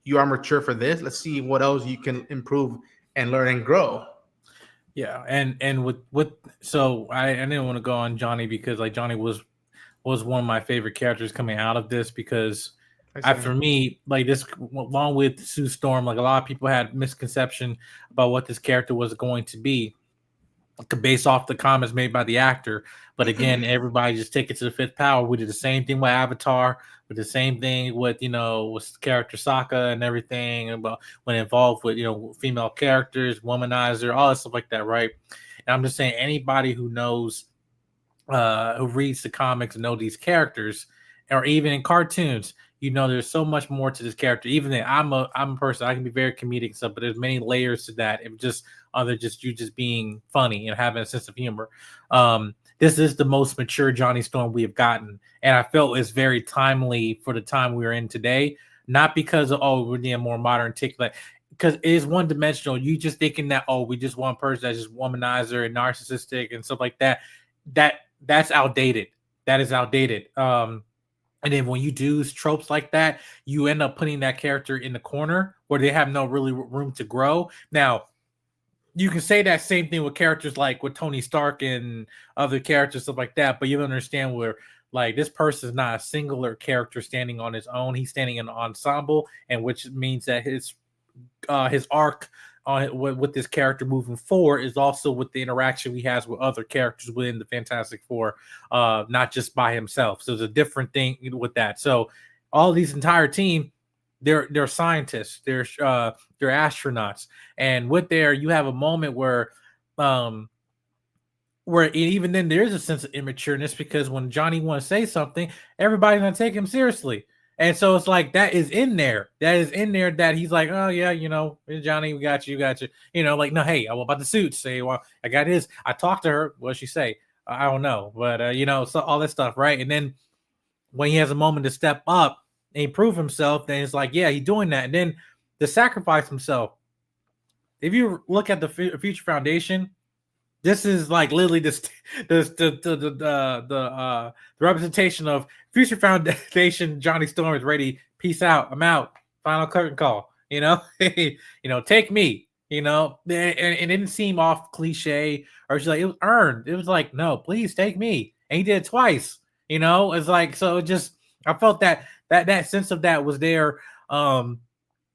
you are mature for this. Let's see what else you can improve and learn and grow. Yeah, and with so I didn't want to go on Johnny because like Johnny was one of my favorite characters coming out of this because for me, like this, along with Sue Storm, like a lot of people had misconception about what this character was going to be based off the comments made by the actor. But again, everybody just take it to the fifth power. We did the same thing with Avatar, with the same thing with, with character Sokka and everything about when involved with, female characters, womanizer, all that stuff like that, right? And I'm just saying anybody who knows, who reads the comics and know these characters, or even in cartoons, there's so much more to this character. Even then, I'm a person, I can be very comedic and stuff, but there's many layers to that. It just other just you just being funny and having a sense of humor. This is the most mature Johnny Storm we have gotten, and I felt it's very timely for the time we're in today. Not because of we're being more modern, articulate, because it is one dimensional. You just thinking that we just one person that's just womanizer and narcissistic and stuff like that. That's outdated. That is outdated. And then when you do tropes like that, you end up putting that character in the corner where they have no really room to grow. Now, you can say that same thing with characters like with Tony Stark and other characters, stuff like that, but you understand where like this person is not a singular character standing on his own. He's standing in an ensemble, and which means that his arc with this character moving forward is also with the interaction he has with other characters within the Fantastic Four, not just by himself. So there's a different thing with that. So all these entire team, they're scientists, they're astronauts, and with there you have a moment where even then there's a sense of immatureness because when Johnny wants to say something, everybody's gonna take him seriously. And so it's like that is in there. That he's like, oh yeah, Johnny, we got you. Like, no, hey, what about the suit? Say, well, I got his. I talked to her. What'd she say? I don't know, but so all that stuff, right? And then when he has a moment to step up and prove himself, then it's like, yeah, he's doing that. And then to sacrifice himself. If you look at the Future Foundation, this is like literally the representation of Future Foundation. Johnny Storm is ready. Peace out. I'm out. Final curtain call. Take me. And it didn't seem off cliche or she's like it was earned. It was like, no, please take me. And he did it twice. It's like so. It just I felt that sense of that was there.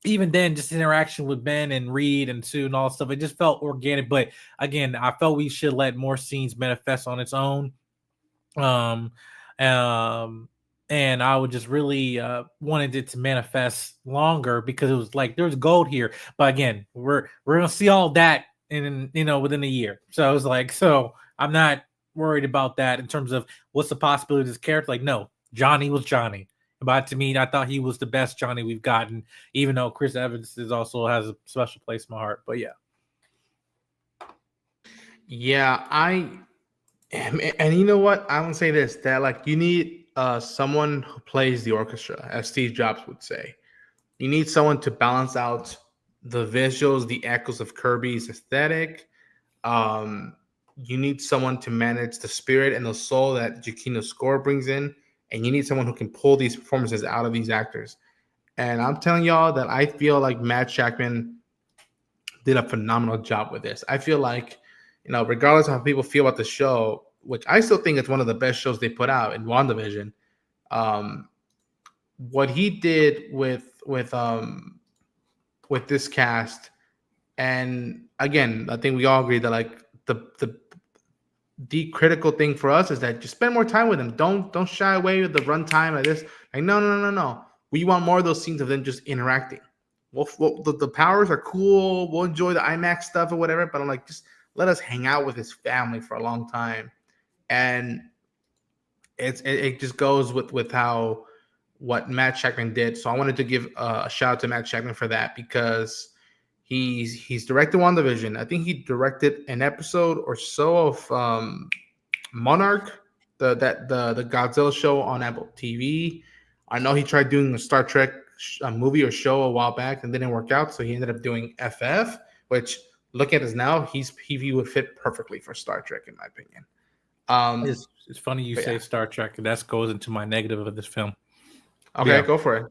Even then, just interaction with Ben and Reed and Sue and all that stuff, it just felt organic. But again, I felt we should let more scenes manifest on its own. And I would just really wanted it to manifest longer because it was like there's gold here. But again, we're gonna see all that in within a year. So I was like, so I'm not worried about that in terms of what's the possibility of this character. Like, no, Johnny was Johnny. But to me, I thought he was the best Johnny we've gotten, even though Chris Evans also has a special place in my heart. But yeah. Yeah, and you know what? I would say this, that like you need someone who plays the orchestra, as Steve Jobs would say. You need someone to balance out the visuals, the echoes of Kirby's aesthetic. Um, you need someone to manage the spirit and the soul that Giacchino's score brings in, and you need someone who can pull these performances out of these actors. And I'm telling y'all that I feel like Matt Shakman did a phenomenal job with this. I feel like, regardless of how people feel about the show, which I still think it's one of the best shows they put out in WandaVision, um, what he did with this cast, and again, I think we all agree that like the critical thing for us is that just spend more time with them. Don't shy away with the runtime of this. Like no. We want more of those scenes of them just interacting. The powers are cool. We'll enjoy the IMAX stuff or whatever, but I'm like, just let us hang out with his family for a long time. And it just goes with how what Matt Shakman did. So I wanted to give a shout out to Matt Shakman for that, because he's directed WandaVision. I think he directed an episode or so of Monarch, the Godzilla show on Apple TV. I know he tried doing a Star Trek movie or show a while back and didn't work out, so he ended up doing FF, which looking at this now, he would fit perfectly for Star Trek in my opinion. It's funny you say Star Trek, and that goes into my negative of this film. Okay, go for it.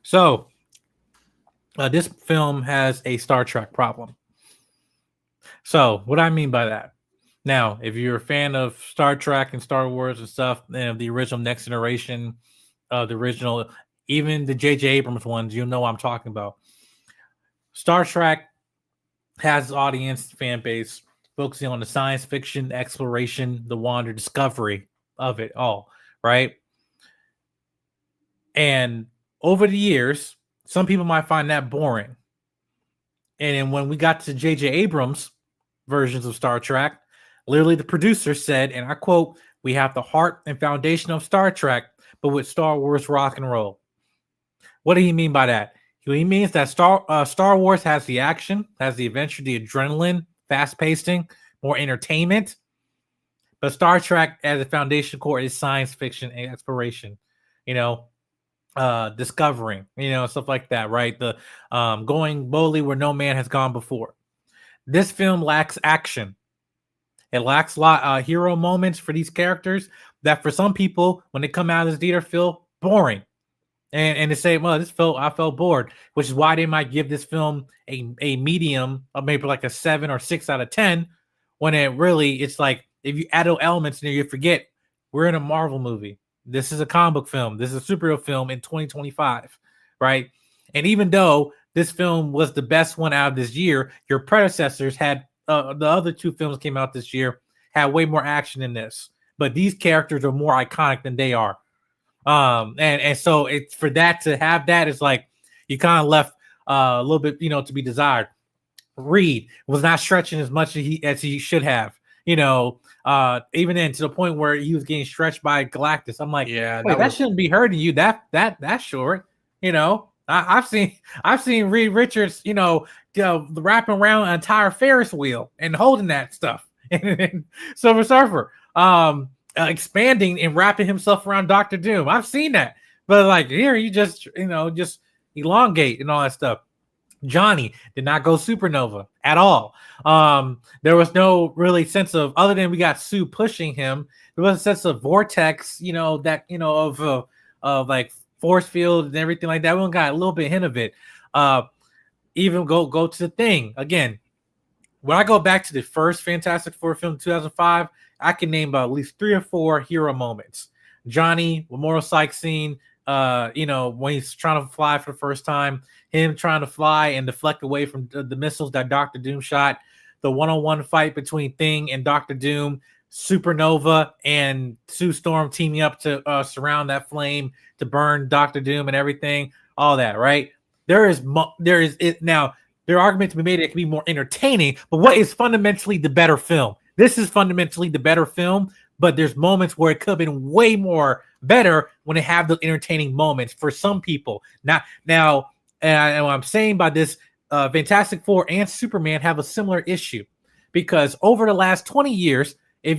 So, this film has a Star Trek problem. So, what I mean by that? Now, if you're a fan of Star Trek and Star Wars and stuff, and the original Next Generation, the original, even the J.J. Abrams ones, you'll know what I'm talking about. Star Trek has audience, fan base, focusing on the science fiction, exploration, the wonder, discovery of it all, right? And over the years, some people might find that boring. And then when we got to J.J. Abrams' versions of Star Trek, literally the producer said, and I quote, "We have the heart and foundation of Star Trek, but with Star Wars rock and roll." What do he mean by that? He means that Star Wars has the action, has the adventure, the adrenaline, fast pacing, more entertainment. But Star Trek as a foundation core is science fiction and exploration, discovering, stuff like that, right? The going boldly where no man has gone before. This film lacks action. It lacks a lot hero moments for these characters that for some people, when they come out of this theater, feel boring. And to say, well, I felt bored, which is why they might give this film a medium, or maybe like a 7 or 6 out of 10, when it's like, if you add those elements in there, you forget we're in a Marvel movie. This is a comic book film. This is a superhero film in 2025, right? And even though this film was the best one out of this year, your predecessors had, the other 2 films came out this year, had way more action in this. But these characters are more iconic than they are. And so it's for that to have that, it's like you kind of left a little bit, to be desired. Reed was not stretching as much as he should have, even then to the point where he was getting stretched by Galactus. I'm like, yeah, that shouldn't be hurting you that short. I've seen Reed Richards, wrapping around an entire Ferris wheel and holding that stuff. And Silver Surfer, expanding and wrapping himself around Dr. Doom. I've seen that, but like here, you just elongate and all that stuff. Johnny did not go supernova at all. There was no really sense of, other than we got Sue pushing him, there was a sense of vortex, of like force field and everything like that. We got a little bit hint of it. Even go to the Thing again. When I go back to the first Fantastic Four film, 2005, I can name about at least 3 or 4 hero moments. Johnny, Memorial Psych scene, when he's trying to fly for the first time, him trying to fly and deflect away from the missiles that Dr. Doom shot, the one-on-one fight between Thing and Dr. Doom, Supernova and Sue Storm teaming up to surround that flame to burn Dr. Doom and everything, all that, right? There is now. There are arguments to be made that it can be more entertaining, but what is fundamentally the better film? This is fundamentally the better film, but there's moments where it could have been way more better when they have the entertaining moments for some people. And what I'm saying by this, Fantastic Four and Superman have a similar issue. because over the last 20 years, if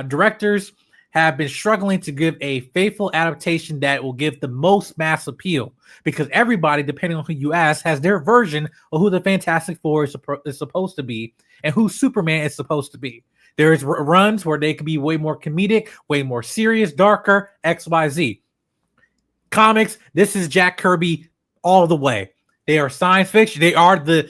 directors have been struggling to give a faithful adaptation that will give the most mass appeal, because everybody, depending on who you ask, has their version of who the Fantastic Four is supposed to be and who Superman is supposed to be. There's runs where they could be way more comedic, way more serious, darker, XYZ. Comics, this is Jack Kirby all the way. They are science fiction. They are the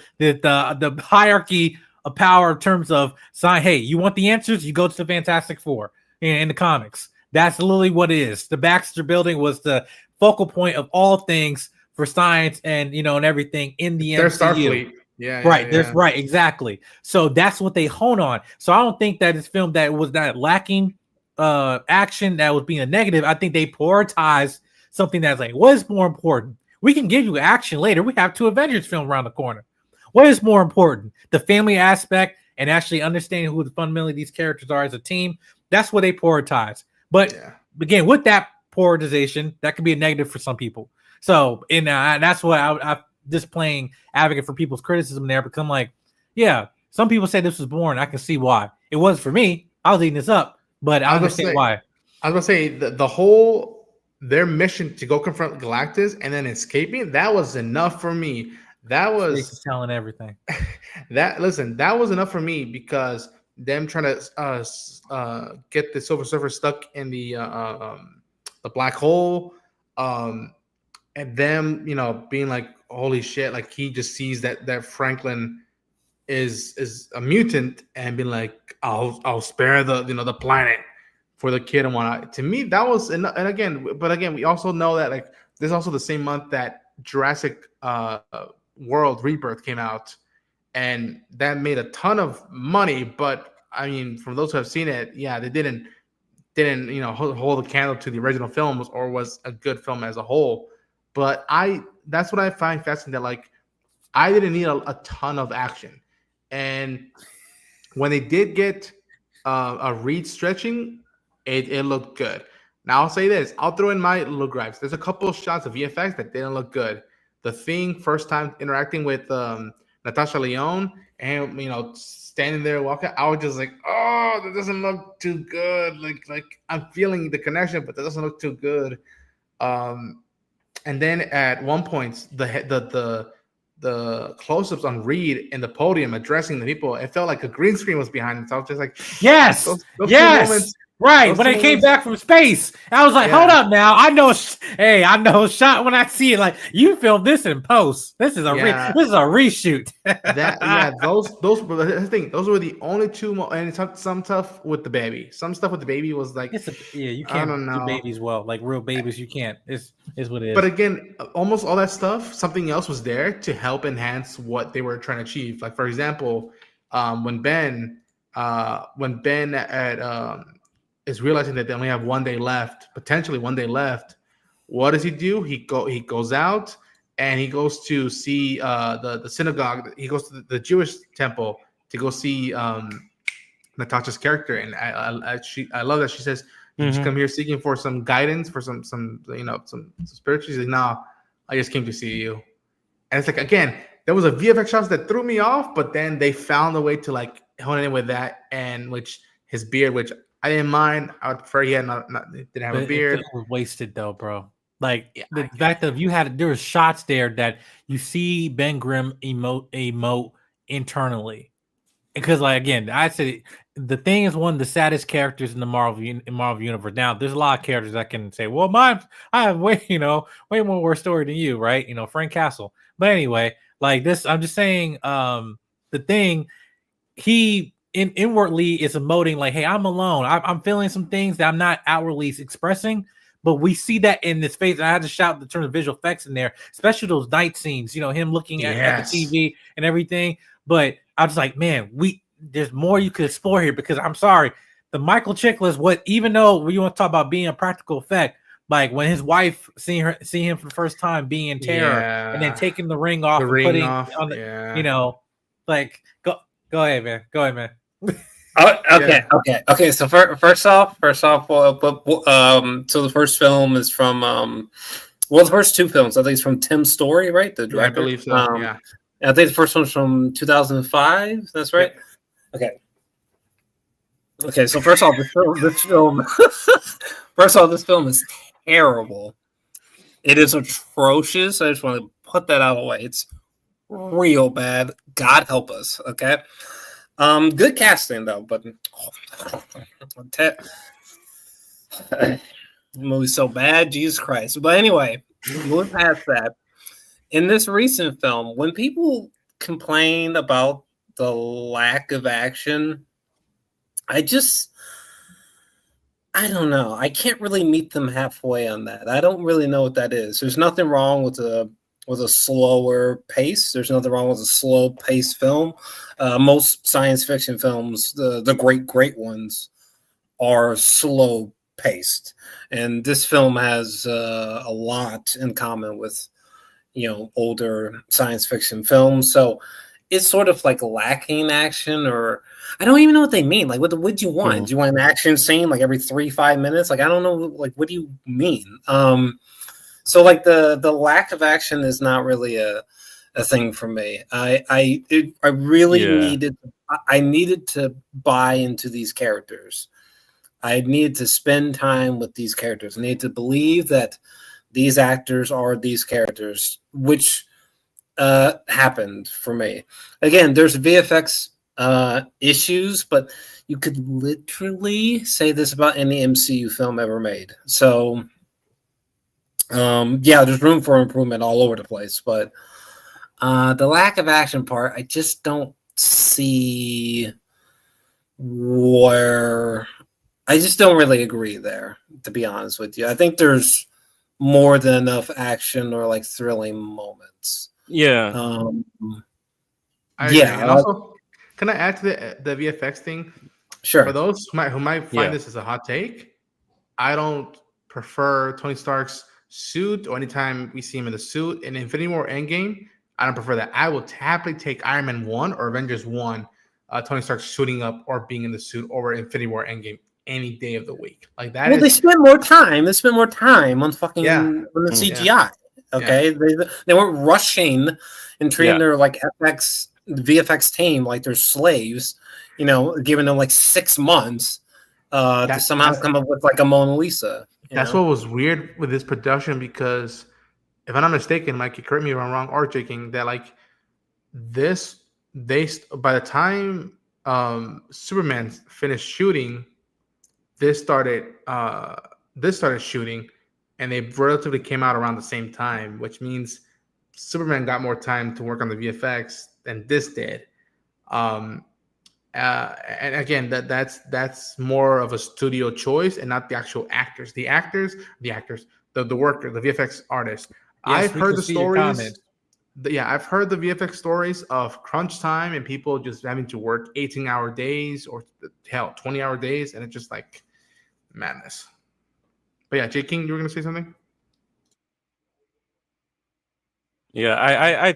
hierarchy of power in terms of science. Hey, you want the answers? You go to the Fantastic Four in the comics. That's literally what it is. The Baxter Building was the focal point of all things for science and and everything in the There's MCU. Starfleet. Yeah, Right. yeah. There's right. Exactly. So that's what they hone on. So I don't think that this film that was not lacking action, that was being a negative. I think they prioritized something that's like, what is more important? We can give you action later. We have 2 Avengers films around the corner. What is more important? The family aspect and actually understanding who fundamentally these characters are as a team. That's what they prioritize. But again, with that prioritization, that could be a negative for some people. So, and that's what I just playing advocate for people's criticism there, because I'm like, yeah, some people say this was boring. I can see why. It was for me. I was eating this up, but I understand why. I was gonna say the whole their mission to go confront Galactus and then escaping, that was enough for me. That was telling everything. that was enough for me, because them trying to get the Silver Surfer stuck in the black hole, and them being like, holy shit, like he just sees that Franklin is a mutant and being like, I'll spare the planet for the kid and whatnot. To me, that was enough. And again, we also know that like this is also the same month that Jurassic World Rebirth came out, and that made a ton of money. But I mean, from those who have seen it, yeah, they didn't hold a candle to the original films, or was a good film as a whole. But that's what I find fascinating, that like I didn't need a ton of action. And when they did get a Reed stretching, it looked good. Now I'll say this, I'll throw in my little gripes. There's a couple of shots of VFX that didn't look good. The Thing first time interacting with Natasha Lyonne and standing there walking, I was just like, oh, that doesn't look too good. Like I'm feeling the connection, but that doesn't look too good. And then at one point, the close-ups on Reed in the podium addressing the people, it felt like a green screen was behind it. So I was just like, yes, those moments, right. When they came back from space, I was like, hold up now. I know a shot when I see it. Like, you filmed this in post. This is a reshoot. Those were the only two. And some stuff with the baby. Some stuff with the baby was like, you can't do babies well, like real babies. You can't. Is what it is. But again, almost all that stuff, something else was there to help enhance what they were trying to achieve. Like, for example, when Ben is realizing that they only have potentially one day left, what does he do? He goes out and he goes to see the synagogue. He goes to the Jewish temple to go see Natasha's character. And I love that she says, you just come here seeking for some guidance, for some spiritual. She's like, no, I just came to see you. And it's like, again, there was a VFX shot that threw me off, but then they found a way to like hone in with that, and which his beard, which I didn't mind. I would prefer he had didn't have a beard. It was wasted though, bro. Like the fact that there was shots there that you see Ben Grimm emote internally, because like again, I said the Thing is one of the saddest characters in the Marvel universe. Now, there's a lot of characters that can say, well, I have way more worse story than you, right? Frank Castle. But anyway, like this, I'm just saying, the Thing, he inwardly is emoting like, hey, I'm alone. I'm feeling some things that I'm not outwardly expressing, but we see that in his face. And I had to shout the term of visual effects in there, especially those night scenes, him looking at the TV and everything. But I was like, man, there's more you could explore here, because I'm sorry, the Michael Chiklis, even though you want to talk about being a practical effect, like when his wife seeing him for the first time being in terror and then taking the ring off, like go ahead, man. Okay. So first off, so the first film is from the first two films, I think, it's from Tim Story, right? The director. I believe so. I think the first one's from 2005. That's right. Okay. Okay. So first off, this film first off, this film is terrible. It is atrocious. I just want to put that out of the way. It's real bad. God help us. Okay. Good casting though, but the movie's so bad, Jesus Christ. But anyway, moving past that, in this recent film, when people complain about the lack of action, I don't know. I can't really meet them halfway on that. I don't really know what that is. There's nothing wrong with a slower pace. There's nothing wrong with a slow pace film. Most science fiction films, the great ones, are slow paced, and this film has a lot in common with older science fiction films. So it's sort of like lacking action, or I don't even know what they mean. Like, what do you want? Do you want an action scene like every 3-5 minutes? Like, I don't know. Like, what do you mean? So like the lack of action is not really a thing for me. I really needed to buy into these characters. I needed to spend time with these characters. I needed to believe that these actors are these characters, which happened for me. Again, there's VFX issues, but you could literally say this about any MCU film ever made. So there's room for improvement all over the place, but the lack of action part, I just don't see where. I just don't really agree there, to be honest with you. I think there's more than enough action or like thrilling moments. Yeah. And also, can I add to the VFX thing? Sure. For those who might find this as a hot take, I don't prefer Tony Stark's suit, or anytime we see him in the suit in Infinity War Endgame, I don't prefer that. I will happily take Iron Man 1 or Avengers 1, Tony Stark shooting up or being in the suit, over Infinity War Endgame any day of the week. Like that. Well, they spent more time. They spent more time on fucking on the CGI. Yeah. Okay, they weren't rushing and treating their like VFX team like they're slaves. Giving them like 6 months to somehow come up with like a Mona Lisa. That's what was weird with this production, because if I'm not mistaken, Mikey, correct me if I'm wrong, or joking, that like this, by the time Superman finished shooting, this started shooting, and they relatively came out around the same time, which means Superman got more time to work on the VFX than this did. And again, that's more of a studio choice and not the actual actors. The worker, the VFX artist. Yes, I've heard the stories. I've heard the VFX stories of crunch time and people just having to work 18-hour days, or hell, 20-hour days, and it's just like madness. But yeah, J. King, you were gonna say something? Yeah,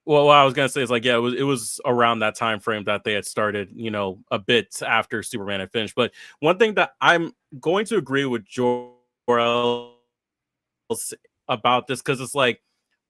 well, what I was gonna say is like, it was around that time frame that they had started, a bit after Superman had finished. But one thing that I'm going to agree with Jor-El about this, because it's like,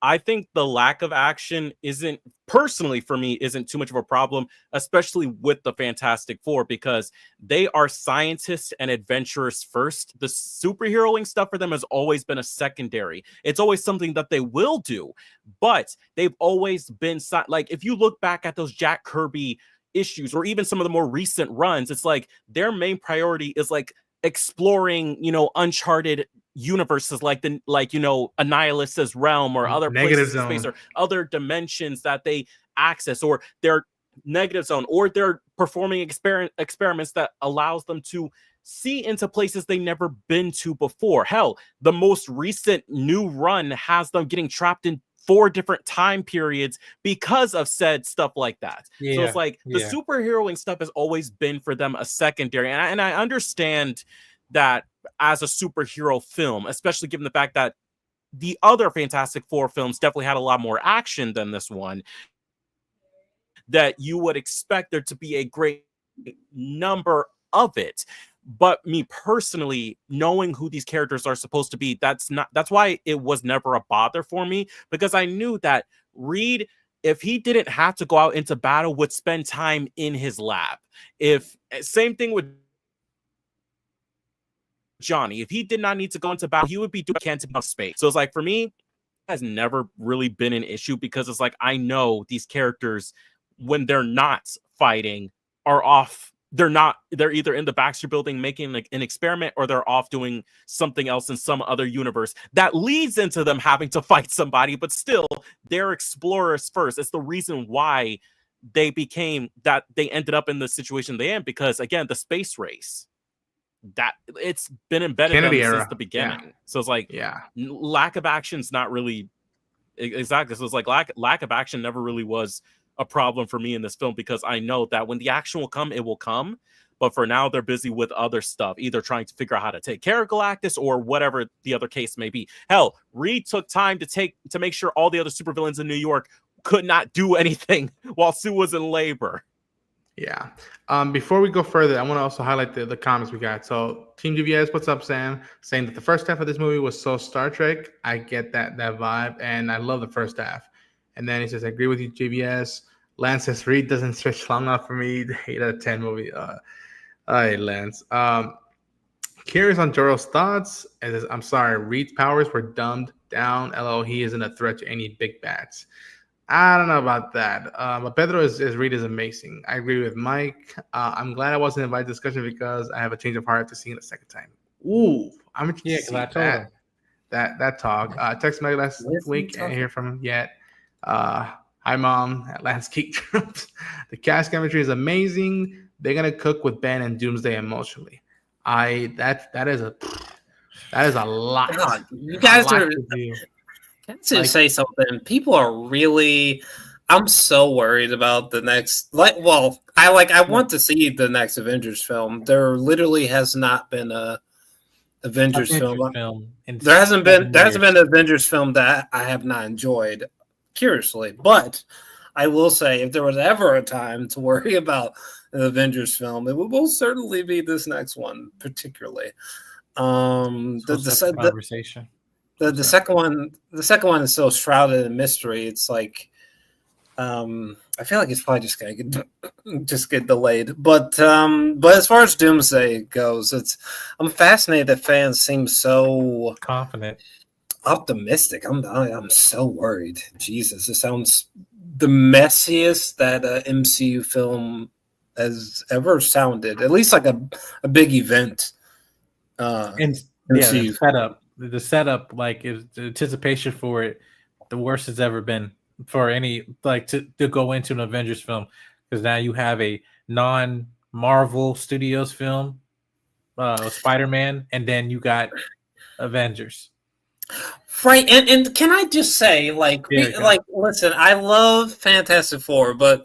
I think the lack of action isn't too much of a problem, especially with the Fantastic Four, because they are scientists and adventurers first. The superheroing stuff for them has always been a secondary. It's always something that they will do, but they've always been like, if you look back at those Jack Kirby issues, or even some of the more recent runs, it's like their main priority is like exploring, uncharted universes, like Annihilus' realm, or other places in space, or other dimensions that they access, or their negative zone, or they're performing experiments that allows them to see into places they never been to before. Hell, the most recent new run has them getting trapped in 4 different time periods because of said stuff like that. So it's like the superheroing stuff has always been for them a secondary, and I understand that as a superhero film, especially given the fact that the other Fantastic Four films definitely had a lot more action than this one, that you would expect there to be a great number of it. But me personally, knowing who these characters are supposed to be, that's why it was never a bother for me, because I knew that Reed if he didn't have to go out into battle, would spend time in his lab. If same thing with Johnny, if he did not need to go into battle, he would be doing can't enough space. So it's like, for me, has never really been an issue, because it's like, I know these characters, when they're not fighting, are off. They're either in the Baxter building making like an experiment, or they're off doing something else in some other universe that leads into them having to fight somebody, but still they're explorers first. It's the reason why they ended up in the situation they in, because again, the space race, that it's been embedded in them since the beginning. Yeah. So it's like, lack of action's not really exactly. So it's like lack of action never really was a problem for me in this film, because I know that when the action will come, it will come. But for now, they're busy with other stuff, either trying to figure out how to take care of Galactus or whatever the other case may be. Hell, Reed took time to make sure all the other supervillains in New York could not do anything while Sue was in labor. Yeah. Before we go further, I want to also highlight the comments we got. So Team GVS, what's up, Sam? Saying that the first half of this movie was so Star Trek. I get that vibe, and I love the first half. And then he says, I agree with you, GVS. Lance says, Reed doesn't stretch long enough for me. 8 out of 10 movie. Hey, Lance. Curious on Jor-El's thoughts. And says, I'm sorry, Reed's powers were dumbed down. LO, he isn't a threat to any big bats. I don't know about that. But Pedro is Reed is amazing. I agree with Mike. I'm glad I wasn't invited to discussion, because I have a change of heart to see it a second time. Ooh, I'm interested to see that talk. Text Mike last week. Can't hear from him yet. Hi, Mom. Lance Geek Trumps. The cast chemistry is amazing. They're gonna cook with Ben and Doomsday emotionally. That is a lot. God, you guys are. To say something, people are really. I'm so worried about the next. I want to see the next Avengers film. There literally has not been a Avengers film. There hasn't been an Avengers film that I have not enjoyed. Curiously, but I will say, if there was ever a time to worry about an Avengers film, it will certainly be this next one, particularly. Conversation. The second one is so shrouded in mystery. It's like, I feel like it's probably just gonna get delayed. But as far as Doomsday goes, I'm fascinated that fans seem so confident, optimistic. I'm so worried. Jesus, it sounds the messiest that a MCU film has ever sounded. At least like a big event. The setup, like, is the anticipation for it, the worst it's ever been for any, like, to go into an Avengers film, because now you have a non-Marvel Studios film, Spider-Man, and then you got Avengers. Right, and can I just say, listen, I love Fantastic Four, but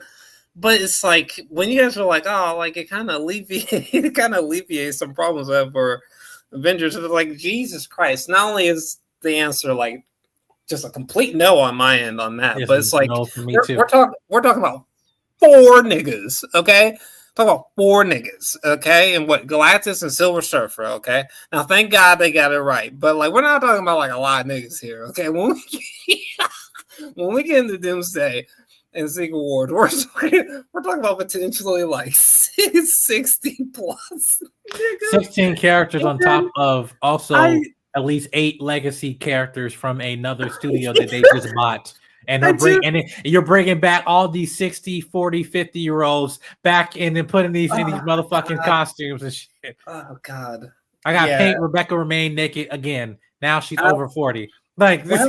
it's like, when you guys are like, oh, like, it kind of alleviates some problems I have for Avengers. It's like, Jesus Christ! Not only is the answer like just a complete no on my end on that, but it's like, no for me too. We're talking about 4 niggas, okay? Talk about 4 niggas, okay? And what, Galactus and Silver Surfer, okay? Now, thank God they got it right. But, like, we're not talking about, like, a lot of niggas here, okay? When we get into Doomsday and Secret Wars, we're talking about potentially, like, 60 plus niggas. 16 characters on top of also at least 8 legacy characters from another studio that they just bought. And you're bringing back all these 60, 40, 50-year-olds back in and putting these in these motherfucking costumes and shit. Oh, God. I got paint Rebecca Remain naked again. Now she's over 40. Like, this.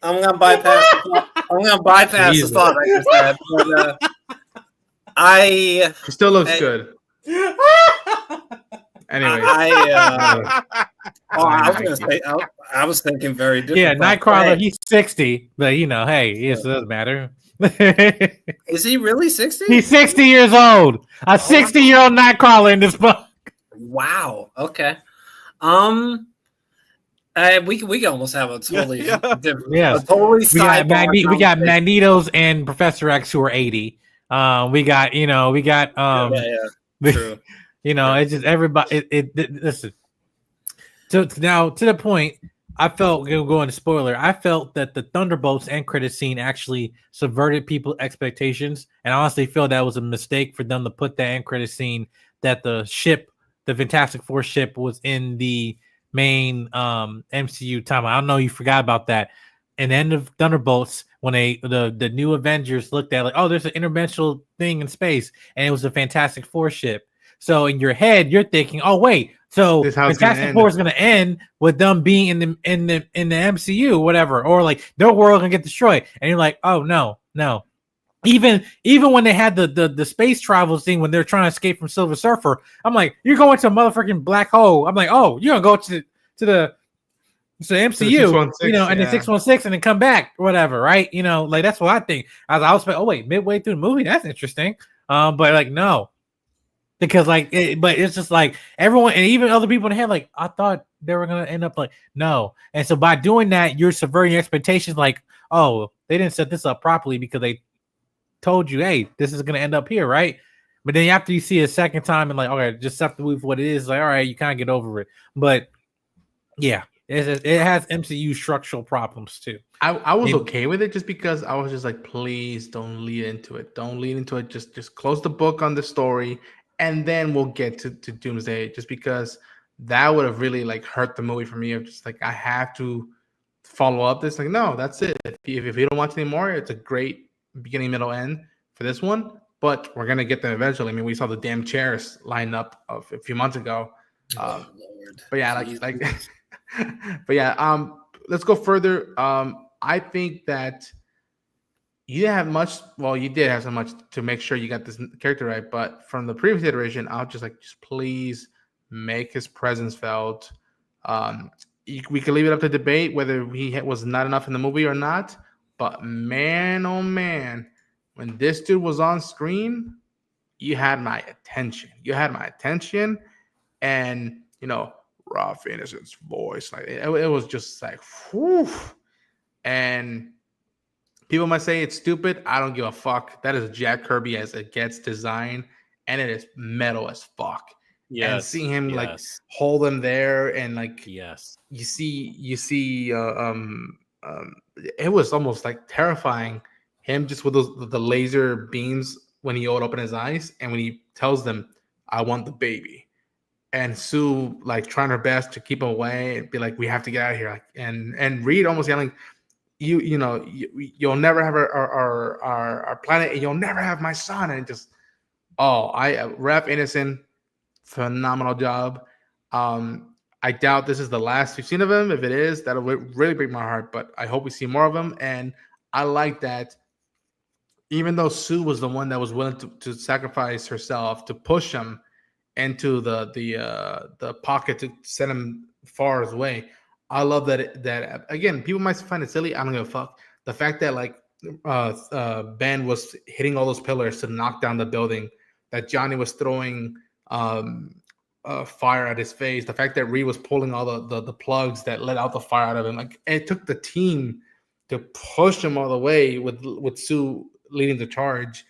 I'm gonna bypass the thought I just had. But, she still looks good. Anyway, I was thinking very different. Yeah, Nightcrawler, he's 60, but hey, it doesn't matter. Is he really 60? He's 60 years old. A 60-year-old Nightcrawler in this book. Wow. Okay. We can almost have a totally different. Yes. A totally we got Magnetos and Professor X who are 80. We got True. It's just everybody. Listen. So now to the point, I felt, going to spoiler, I felt that the Thunderbolts end credit scene actually subverted people's expectations, and I honestly feel that was a mistake for them to put that end credit scene that the Fantastic Four ship was in the main MCU time. I don't know, you forgot about that. And the end of Thunderbolts, when the new Avengers looked at like, oh, there's an interdimensional thing in space, and it was a Fantastic Four ship. So in your head, you're thinking, oh wait, so Fantastic Four is going to end with them being in the MCU, whatever, or like their world gonna get destroyed, and you're like, oh no. Even when they had the space travel scene when they're trying to escape from Silver Surfer, I'm like, you're going to a motherfucking black hole. I'm like, oh, you're gonna go to the MCU, and then 616, and then come back, or whatever, right? Like that's what I think. I was like, oh wait, midway through the movie, that's interesting. But like no. Because but it's just like everyone and even other people in the head, like I thought they were gonna end up like no, and so by doing that, you're subverting expectations. Like, oh, they didn't set this up properly because they told you, hey, this is gonna end up here, right? But then after you see it a second time and like, okay, just accept the move for what it is, like all right, you kind of get over it. But yeah, it has MCU structural problems too. I was okay with it just because I was just like, please don't lead into it. Don't lead into it. Just close the book on the story. And then we'll get to Doomsday, just because that would have really like hurt the movie for me. Of just like I have to follow up this. Like no, that's it. If you don't watch anymore, it's a great beginning, middle, end for this one. But we're gonna get them eventually. I mean, we saw the damn chairs line up a few months ago. Oh, Lord. But yeah, like but yeah. Let's go further. I think that. You didn't have much. Well, you did have so much to make sure you got this character right. But from the previous iteration, I'll just please make his presence felt. We could leave it up to debate whether he was not enough in the movie or not. But man, oh man, when this dude was on screen, you had my attention. And Ralph Innocent's voice, like it was just like, whew. And people might say it's stupid. I don't give a fuck. That is Jack Kirby as it gets designed, and it is metal as fuck. Yes, and seeing him like hold him there, and like you see, it was almost like terrifying. Him just with the laser beams when he would open his eyes, and when he tells them, "I want the baby," and Sue like trying her best to keep him away and be like, "We have to get out of here," and Reed almost yelling. You'll never have our planet, and you'll never have my son. And just Ralph Innocent, phenomenal job. I doubt this is the last we've seen of him. If it is, that'll really break my heart. But I hope we see more of him. And I like that. Even though Sue was the one that was willing to sacrifice herself to push him into the pocket to send him far away. I love that again, people might find it silly. I don't give a fuck. The fact that like Ben was hitting all those pillars to knock down the building, that Johnny was throwing fire at his face, the fact that Reed was pulling all the plugs that let out the fire out of him, like it took the team to push him all the way with Sue leading the charge.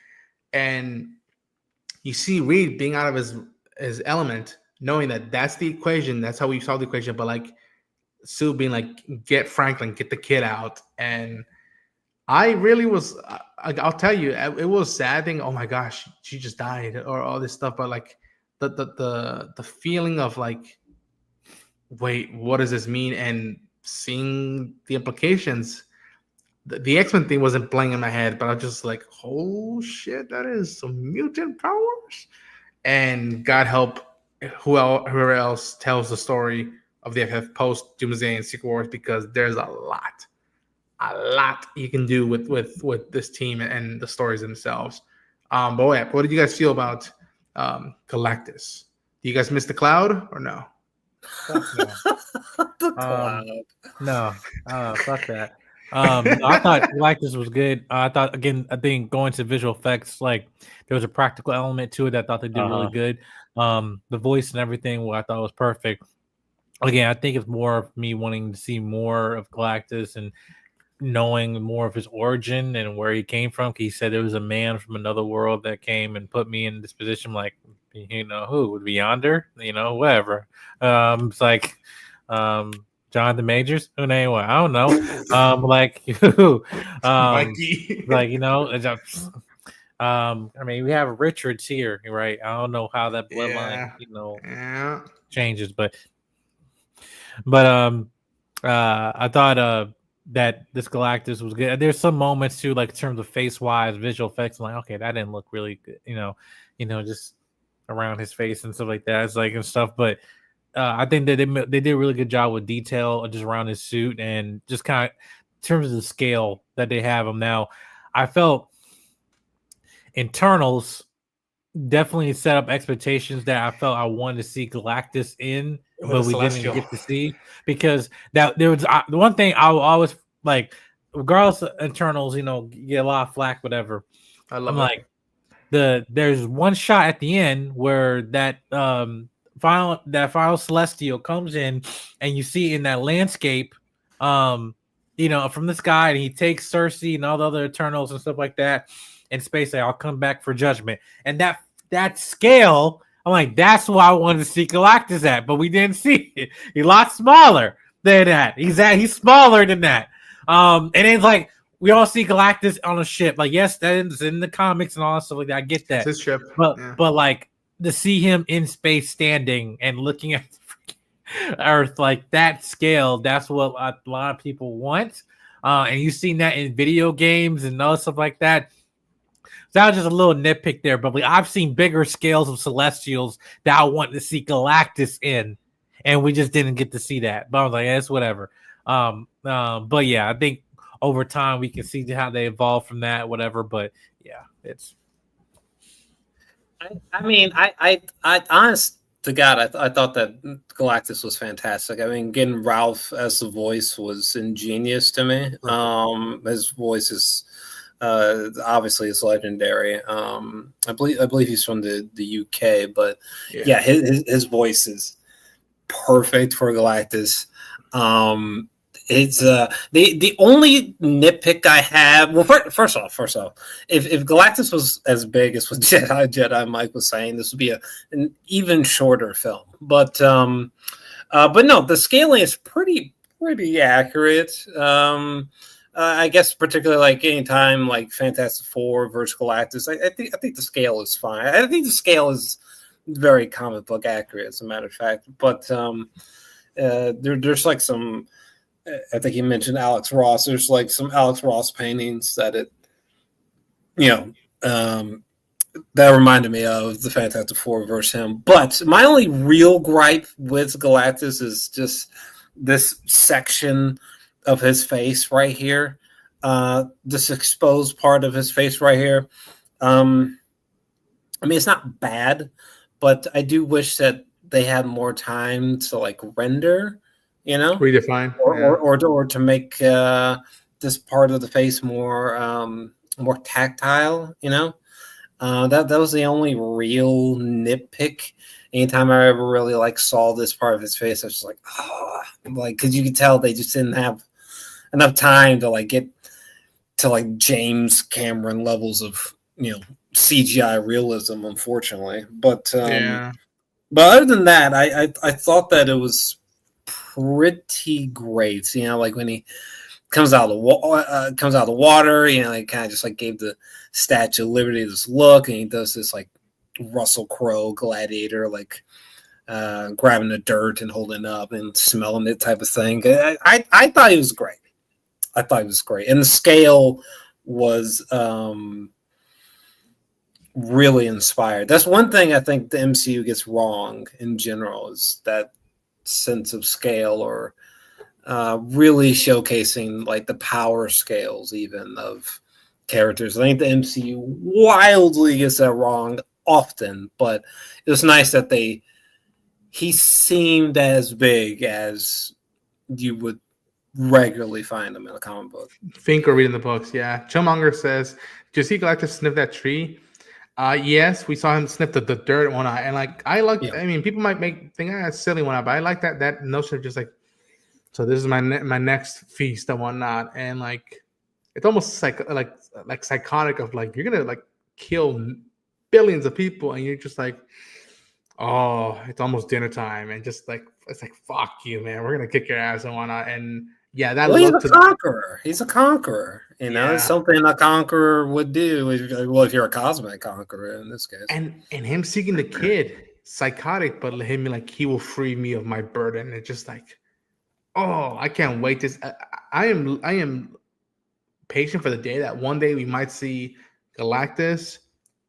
And you see Reed being out of his element, knowing that that's the equation, that's how we solve the equation, but like Sue being like, get Franklin, get the kid out. And I really was, I'll tell you, it was sad thing. Oh my gosh, she just died, or all this stuff. But like the feeling of like, wait, what does this mean? And seeing the implications, the X-Men thing wasn't playing in my head, but I was just like, oh shit, that is some mutant powers. And God help whoever else tells the story of the FF post Doomsday and Secret Wars, because there's a lot you can do with this team and the stories themselves. But yeah, what did you guys feel about Galactus? Do you guys miss the Cloud or no? The Cloud. No, fuck that. I thought Galactus was good. I think going to visual effects, like there was a practical element to it that I thought they did really good. The voice and everything, I thought was perfect. Again, I think it's more of me wanting to see more of Galactus and knowing more of his origin and where he came from. He said there was a man from another world that came and put me in this position. Like, who would be yonder? Whatever. It's like, Jonathan Majors? Who named what? I don't know. Like, Mikey. like I mean, we have Richards here, right? I don't know how that bloodline, Yeah. changes, but I thought that this Galactus was good. There's some moments too, like in terms of face wise, visual effects. I'm like, okay, that didn't look really good, just around his face and stuff like that. It's like and stuff, but I think that they did a really good job with detail just around his suit and just kind of in terms of the scale that they have him now. I felt Internals definitely set up expectations that I felt I wanted to see Galactus in, but we didn't get to see, because that there was the one thing I always like, regardless of Internals, get a lot of flack, whatever. I'm like, there's one shot at the end where that final Celestial comes in, and you see in that landscape, from the sky, and he takes Cersei and all the other Eternals and stuff like that in space. I'll come back for judgment, and that scale, I'm like, that's why I wanted to see Galactus at, but we didn't see it. He's a lot smaller than that. He's smaller than that. And it's like we all see Galactus on a ship. Like, yes, that is in the comics and all that stuff like that. I get that. It's his ship. But like to see him in space standing and looking at the Earth, like that scale, that's what a lot of people want. And you've seen that in video games and other stuff like that. So that was just a little nitpick there, but I've seen bigger scales of Celestials that I want to see Galactus in, and we just didn't get to see that. But I was like, it's whatever. But yeah, I think over time we can see how they evolve from that, whatever. But yeah, it's. I mean, I honest to God, I thought that Galactus was fantastic. I mean, getting Ralph as the voice was ingenious to me. His voice is. Obviously it's legendary. I believe he's from the UK, but yeah, his voice is perfect for Galactus. It's the only nitpick I have. Well, first off, if Galactus was as big as what Jedi Mike was saying, this would be an even shorter film. But no, the scaling is pretty accurate. I guess particularly like anytime like Fantastic Four versus Galactus, I think the scale is fine. I think the scale is very comic book accurate, as a matter of fact. But there's like some, I think he mentioned Alex Ross. There's like some Alex Ross paintings that that reminded me of the Fantastic Four versus him. But my only real gripe with Galactus is just this section of his face right here, this exposed part of his face right here. I mean, it's not bad, but I do wish that they had more time to like render, redefine, or to make this part of the face more tactile. That was the only real nitpick. Anytime I ever really like saw this part of his face, I was just like, because you could tell they just didn't have enough time to like get to like James Cameron levels of CGI realism, unfortunately. But other than that, I thought that it was pretty great. Like when he comes out of the water, he kind of just like gave the Statue of Liberty this look, and he does this like Russell Crowe gladiator, like grabbing the dirt and holding it up and smelling it type of thing. I thought it was great. And the scale was really inspired. That's one thing I think the MCU gets wrong in general, is that sense of scale, or really showcasing like the power scales even of characters. I think the MCU wildly gets that wrong often, but it was nice that he seemed as big as you would regularly find him in a comic book. Think or reading the books, yeah. Chillmonger says, "Did you see Galactus sniff that tree?" Yes, we saw him sniff the dirt one eye, and like I like. Yeah. I mean, people might think that's silly one eye, but I like that notion of just like, so this is my next feast and whatnot, and like it's almost like psychotic of like you're gonna like kill billions of people, and you're just like, oh, it's almost dinner time, and just like it's like fuck you, man, we're gonna kick your ass and whatnot. And yeah, that Well, he's look a to conqueror. He's a conqueror. You know, it's yeah, something a conqueror would do. If you're a cosmic conqueror in this case. and him seeking the kid, psychotic, but him like he will free me of my burden. It's just like, oh, I can't wait. I am patient for the day that one day we might see Galactus,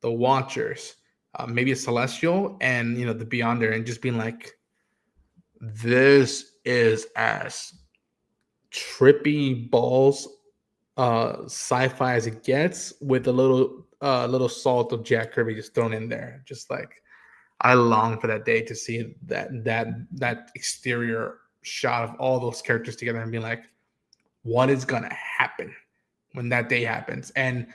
the Watchers, maybe a Celestial, and the Beyonder, and just being like, this is as trippy balls sci-fi as it gets, with a little salt of Jack Kirby just thrown in there. Just like I long for that day to see that exterior shot of all those characters together and be like, what is gonna happen when that day happens? And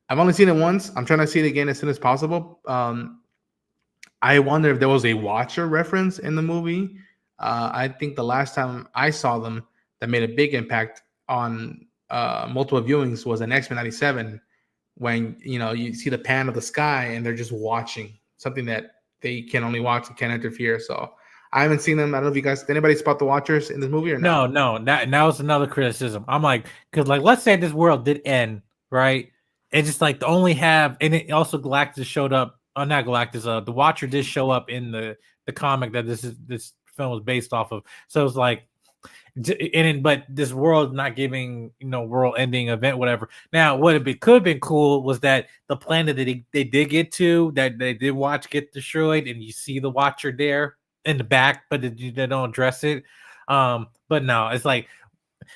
I've only seen it once. I'm trying to see it again as soon as possible. I wonder if there was a Watcher reference in the movie. I think the last time I saw them that made a big impact on multiple viewings was in X-Men 97, when you see the pan of the sky and they're just watching something that they can only watch and can't interfere. So I haven't seen them. I don't know if you guys, did anybody spot the Watchers in this movie or not? No. That was another criticism. I'm like, because like, let's say this world did end, right? And just like to only have, and it also Galactus showed up. Not Galactus. The Watcher did show up in the comic that this film was based off of. So it's like, but this world not giving world ending event, whatever. Now, what it could have been cool was that the planet that they did get to, that they did watch get destroyed, and you see the Watcher there in the back, but they don't address it. But no, it's like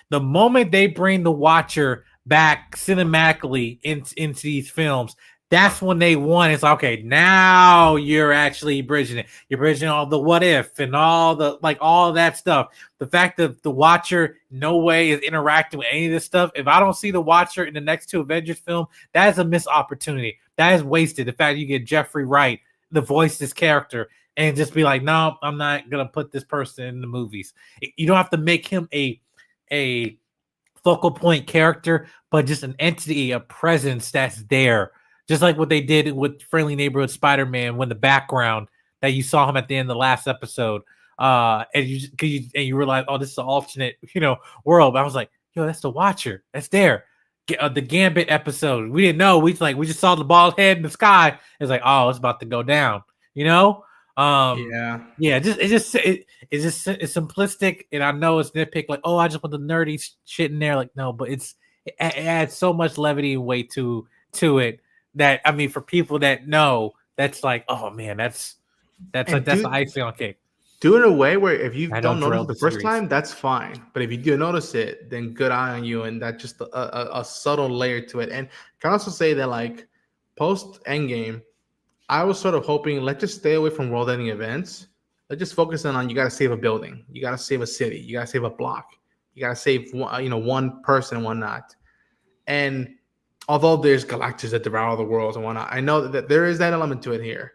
the moment they bring the Watcher back cinematically into these films, that's when they won. It's like, okay, now you're actually bridging it. You're bridging all the what if and all the all that stuff. The fact that the Watcher no way is interacting with any of this stuff. If I don't see the Watcher in the next two Avengers film, that is a missed opportunity. That is wasted. The fact you get Jeffrey Wright to voice this character and just be like, no, I'm not gonna put this person in the movies. You don't have to make him a focal point character, but just an entity, a presence that's there. Just like what they did with Friendly Neighborhood Spider-Man, when the background that you saw him at the end of the last episode, and you realize, oh, this is an alternate, world. But I was like, yo, that's the Watcher. That's there. The Gambit episode, we didn't know. We just saw the bald head in the sky. It's like, oh, it's about to go down. Yeah. It's simplistic, and I know it's nitpick. Like, oh, I just put the nerdy shit in there. Like, no, but it adds so much levity and weight to it. That, I mean, for people that know, that's like, oh man, that's the icing on cake. Do it in a way where if you don't notice it the first series. time, that's fine. But if you do notice it, then good eye on you, and that's just a subtle layer to it. And can I also say that, like, post Endgame, I was sort of hoping, let's just stay away from world-ending events. Let's just focus on you got to save a building, you got to save a city, you got to save a block, you got to save one person and whatnot. And although there's Galactus that devour the worlds and whatnot, I know that there is that element to it here.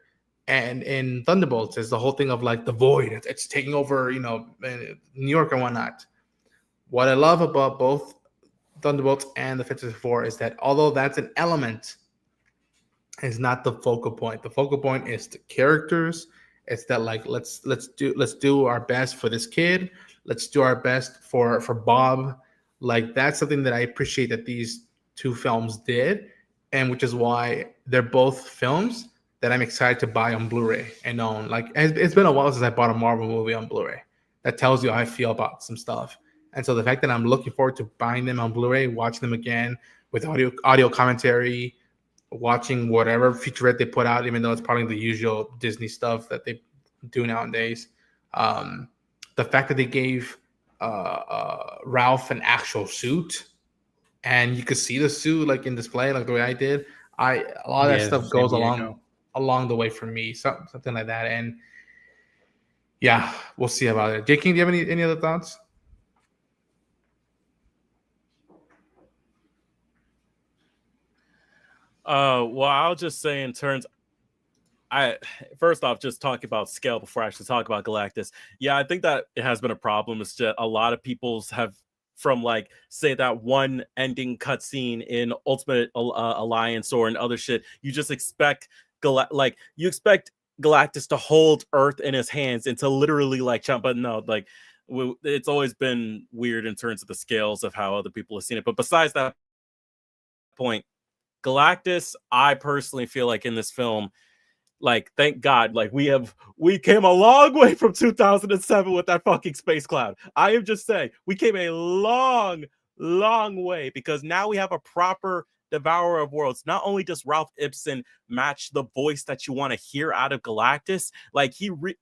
And in Thunderbolts, there's the whole thing of like the void. It's taking over, New York and whatnot. What I love about both Thunderbolts and the Fantastic Four is that although that's an element, it's not the focal point. The focal point is the characters. It's that, like, let's do our best for this kid. Let's do our best for Bob. Like, that's something that I appreciate that these two films did, and which is why they're both films that I'm excited to buy on Blu-ray and own. Like, it's been a while since I bought a Marvel movie on Blu-ray. That tells you how I feel about some stuff. And so the fact that I'm looking forward to buying them on Blu-ray, watching them again with audio commentary, watching whatever featurette they put out, even though it's probably the usual Disney stuff that they do nowadays. The fact that they gave Ralph an actual suit, and you could see the suit like in display, like the way I did. A lot of that stuff goes along the way for me, something like that. And yeah, we'll see about it. J. King, do you have any other thoughts? Well, I'll just say in terms, first off, just talking about scale before I actually talk about Galactus. Yeah, I think that it has been a problem. It's just a lot of people's have, from like, say, that one ending cutscene in Ultimate Alliance or in other shit, you just expect you expect Galactus to hold Earth in his hands and to literally like jump. But no, like it's always been weird in terms of the scales of how other people have seen it. But besides that point, Galactus, I personally feel like in this film, like, thank God, like we came a long way from 2007 with that fucking space cloud. I am just saying, we came a long way, because now we have a proper Devourer of Worlds. Not only does Ralph Ipsen match the voice that you want to hear out of Galactus, like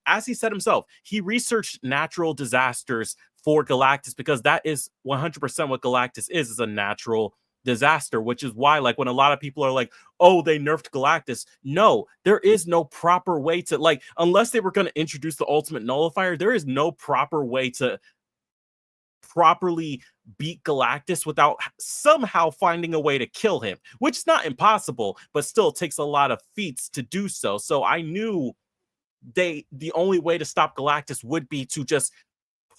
as he said himself, he researched natural disasters for Galactus, because that is 100% what Galactus is a natural disaster, which is why, like, when a lot of people are like, oh, they nerfed Galactus, no, there is no proper way to, like, unless they were going to introduce the ultimate nullifier, there is no proper way to properly beat Galactus without somehow finding a way to kill him, which is not impossible, but still takes a lot of feats to do so. So I knew the only way to stop Galactus would be to just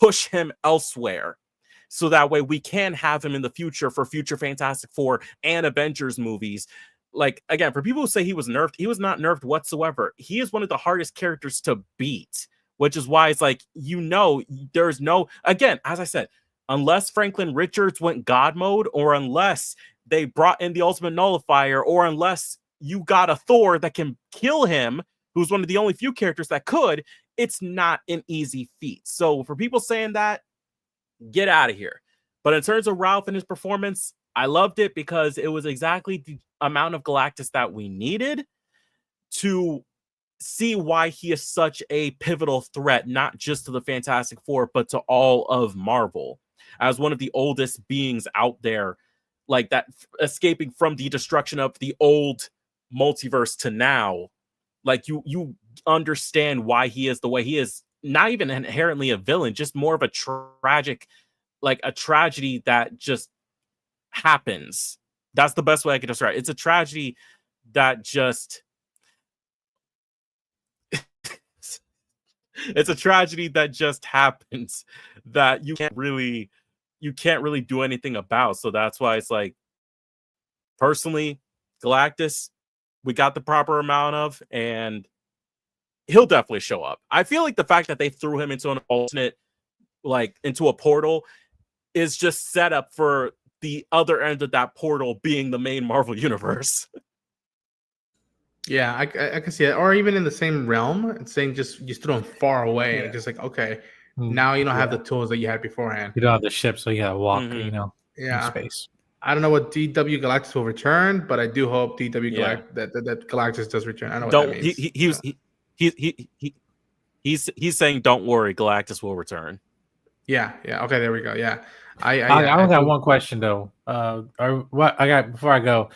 push him elsewhere, so that way we can have him in the future for future Fantastic Four and Avengers movies. Like, again, for people who say he was nerfed, he was not nerfed whatsoever. He is one of the hardest characters to beat, which is why it's like, there's no, again, as I said, unless Franklin Richards went God mode, or unless they brought in the ultimate nullifier, or unless you got a Thor that can kill him, who's one of the only few characters that could, it's not an easy feat. So for people saying that, get out of here. But in terms of Ralph and his performance, I loved it, because it was exactly the amount of Galactus that we needed to see why he is such a pivotal threat, not just to the Fantastic Four, but to all of Marvel. As one of the oldest beings out there, like that, escaping from the destruction of the old multiverse to now, like you understand why he is the way he is. Not even inherently a villain, just more of a tragic, like a tragedy that just happens. That's the best way I could describe it. It's a tragedy that just it's a tragedy that just happens, that you can't really do anything about. So that's why it's like, personally, Galactus, we got the proper amount of, and he'll definitely show up. I feel like the fact that they threw him into an alternate, like into a portal, is just set up for the other end of that portal being the main Marvel universe. Yeah, I can see it. Or even in the same realm, and saying just you threw him far away, and it's just like, okay, now you don't have the tools that you had beforehand. You don't have the ship, so you gotta walk, in space. I don't know what DW Galactus will return, but I do hope DW that Galactus does return. I know what that means. He's saying, don't worry, Galactus will return. Yeah. Okay, there we go. Yeah. I only got one question though. Or what I got before I go.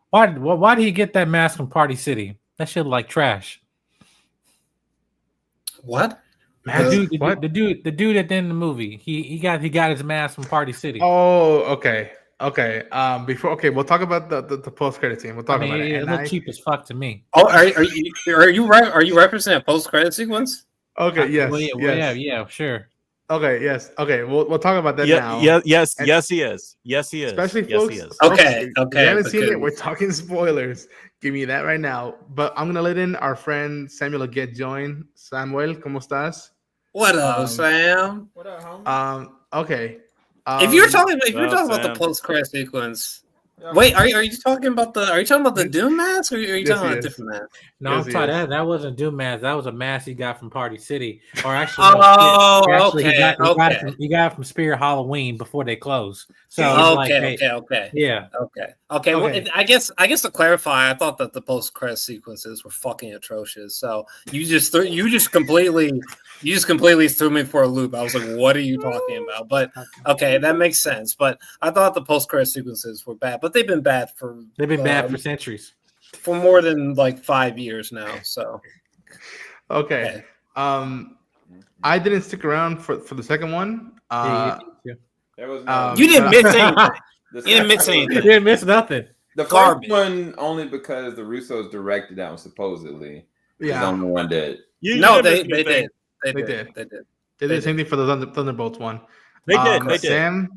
Why did he get that mask from Party City? That shit like trash. What? The dude at the end of the movie. He got his mask from Party City. Oh, okay. We'll talk about the post credit scene. We'll talk about it. It looked cheap as fuck to me. Oh, are you referencing a post credit sequence? Okay. Yes. Yeah. Sure. Okay. Yes. Okay. We'll talk about that now. Yes, he is. Yes, he is. Especially folks. He is. Okay. If you haven't seen it, we're talking spoilers. Give me that right now. But I'm gonna let in our friend Samuel get joined. Samuel, ¿cómo estás? What up, Sam? What up, homie? Okay. If you're talking about the post credit sequence, wait, are you talking about the Doom mask, or are you talking about a different mask? No, I'm sorry, that wasn't Doom mask. That was a mask he got from Party City, or actually, he got it from Spirit Halloween before they closed. So okay. Well, I guess to clarify, I thought that the post credit sequences were fucking atrocious. So you just completely threw me for a loop. I was like, what are you talking about? But okay, that makes sense. But I thought the post credit sequences were bad, but they've been bad for centuries, for more than like 5 years now. So okay. I didn't stick around for the second one. There was you didn't miss anything. You didn't miss nothing. The first one only because the Russos directed that one, supposedly. Yeah, the only one did. They did. They did the same thing for the Thunderbolts one. They did. Sam,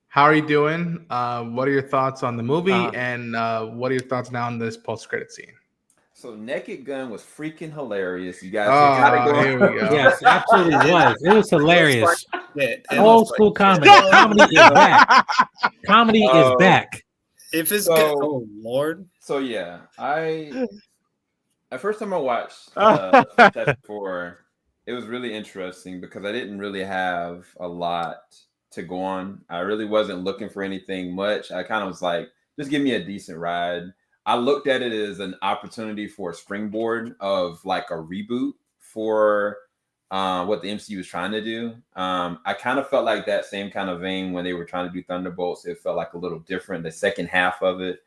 how are you doing? What are your thoughts on the movie, and what are your thoughts now on this post-credit scene? So Naked Gun was freaking hilarious. You guys Oh, gotta here go. we go. Yes, absolutely was. It was hilarious. It Old looks like school shit. comedy. Comedy is back. Comedy is back. If it's So- good, oh Lord. So yeah, the first time I watched Fantastic Four, it was really interesting because I didn't really have a lot to go on. I really wasn't looking for anything much. I kind of was like, just give me a decent ride. I looked at it as an opportunity for a springboard of like a reboot for what the MCU was trying to do. I kind of felt like that same kind of vein when they were trying to do Thunderbolts. It felt like a little different, the second half of it.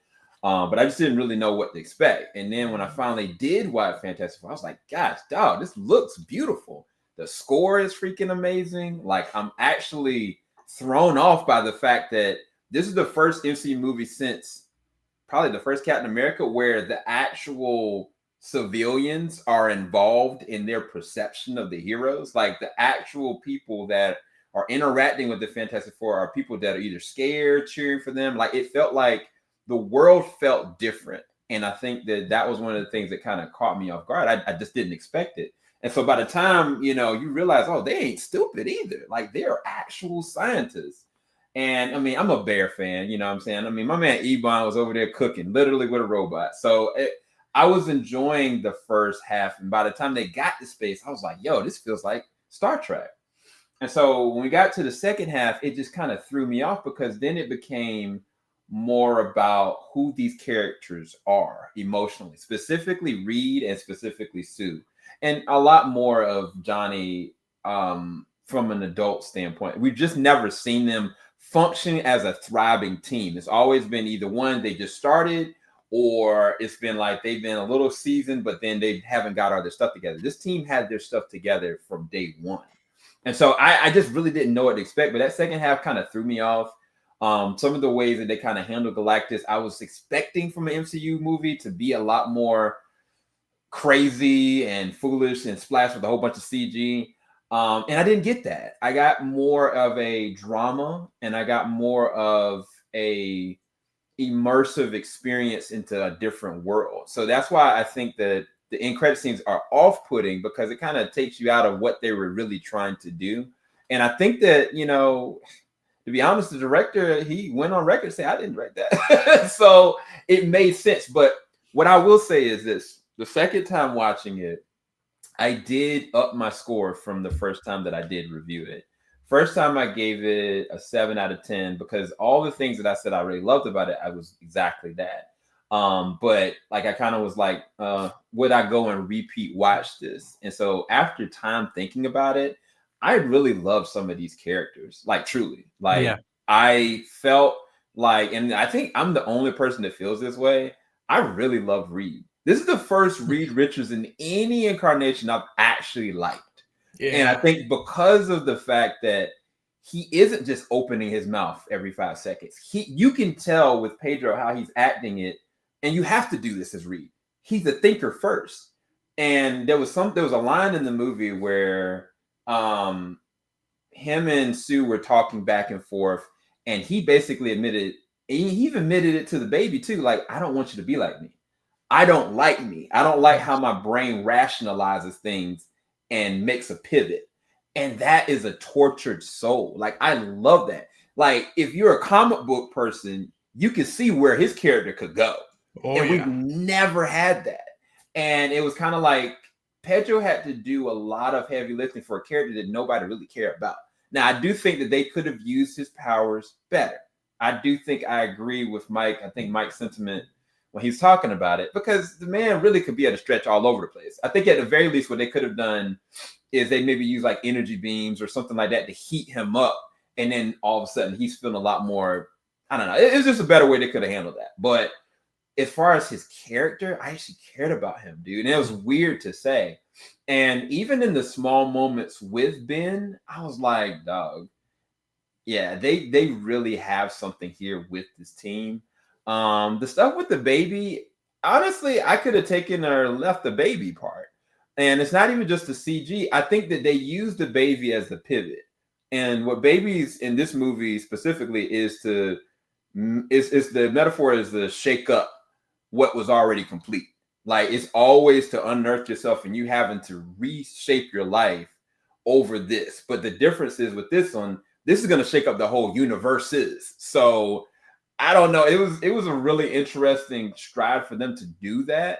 But I just didn't really know what to expect. And then when I finally did watch Fantastic Four, I was like, gosh, dog, this looks beautiful. The score is freaking amazing. Like, I'm actually thrown off by the fact that this is the first MCU movie since probably the first Captain America where the actual civilians are involved in their perception of the heroes. Like, the actual people that are interacting with the Fantastic Four are people that are either scared, cheering for them. Like, it felt like the world felt different. And I think that was one of the things that kind of caught me off guard. I just didn't expect it. And so by the time, you realize, oh, they ain't stupid either. Like, they're actual scientists. And I mean, I'm a Bear fan, you know what I'm saying? I mean, my man Ebon was over there cooking literally with a robot. So I was enjoying the first half. And by the time they got to space, I was like, yo, this feels like Star Trek. And so when we got to the second half, it just kind of threw me off because then it became more about who these characters are emotionally, specifically Reed and specifically Sue, and a lot more of Johnny from an adult standpoint. We've just never seen them function as a thriving team. It's always been either one, they just started, or it's been like they've been a little seasoned, but then they haven't got all their stuff together. This team had their stuff together from day one. And so I just really didn't know what to expect, but that second half kind of threw me off. Some of the ways that they kind of handled Galactus, I was expecting from an MCU movie to be a lot more crazy and foolish and splashed with a whole bunch of CG. And I didn't get that. I got more of a drama and I got more of a immersive experience into a different world. So that's why I think that the end credit scenes are off-putting because it kind of takes you out of what they were really trying to do. And I think that, to be honest, the director, he went on record to say, I didn't write that. So it made sense. But what I will say is this. The second time watching it, I did up my score from the first time that I did review it. First time I gave it a 7 out of 10 because all the things that I said I really loved about it, I was exactly that. But like I kind of was like, would I go and repeat watch this? And so after time thinking about it, I really love some of these characters, like truly. Like yeah. I felt like, and I think I'm the only person that feels this way. I really love Reed. This is the first Reed Richards in any incarnation I've actually liked. Yeah. And I think because of the fact that he isn't just opening his mouth every 5 seconds. You can tell with Pedro how he's acting it, and you have to do this as Reed. He's a thinker first. And there was a line in the movie where him and Sue were talking back and forth, and he basically admitted, and he even admitted it to the baby too, like, I don't want you to be like me. I don't like me. I don't like how my brain rationalizes things and makes a pivot. And that is a tortured soul. Like, I love that. Like, if you're a comic book person, you can see where his character could go. And we've never had that. And it was kind of like Pedro had to do a lot of heavy lifting for a character that nobody really cared about. Now, I do think that they could have used his powers better. I do think I agree with Mike. I think Mike's sentiment when he's talking about it, because the man really could be at a stretch all over the place. I think at the very least what they could have done is they maybe use like energy beams or something like that to heat him up. And then all of a sudden he's feeling a lot more, I don't know. It's just a better way they could have handled that. But as far as his character, I actually cared about him, dude. And it was weird to say. And even in the small moments with Ben, I was like, dog, yeah, they really have something here with this team. The stuff with the baby, honestly, I could have taken or left the baby part. And it's not even just the CG. I think that they use the baby as the pivot. And what babies in this movie specifically is the metaphor is to shake up what was already complete. Like it's always to unearth yourself and you having to reshape your life over this. But the difference is with this one, this is going to shake up the whole universes. So I don't know. It was a really interesting stride for them to do that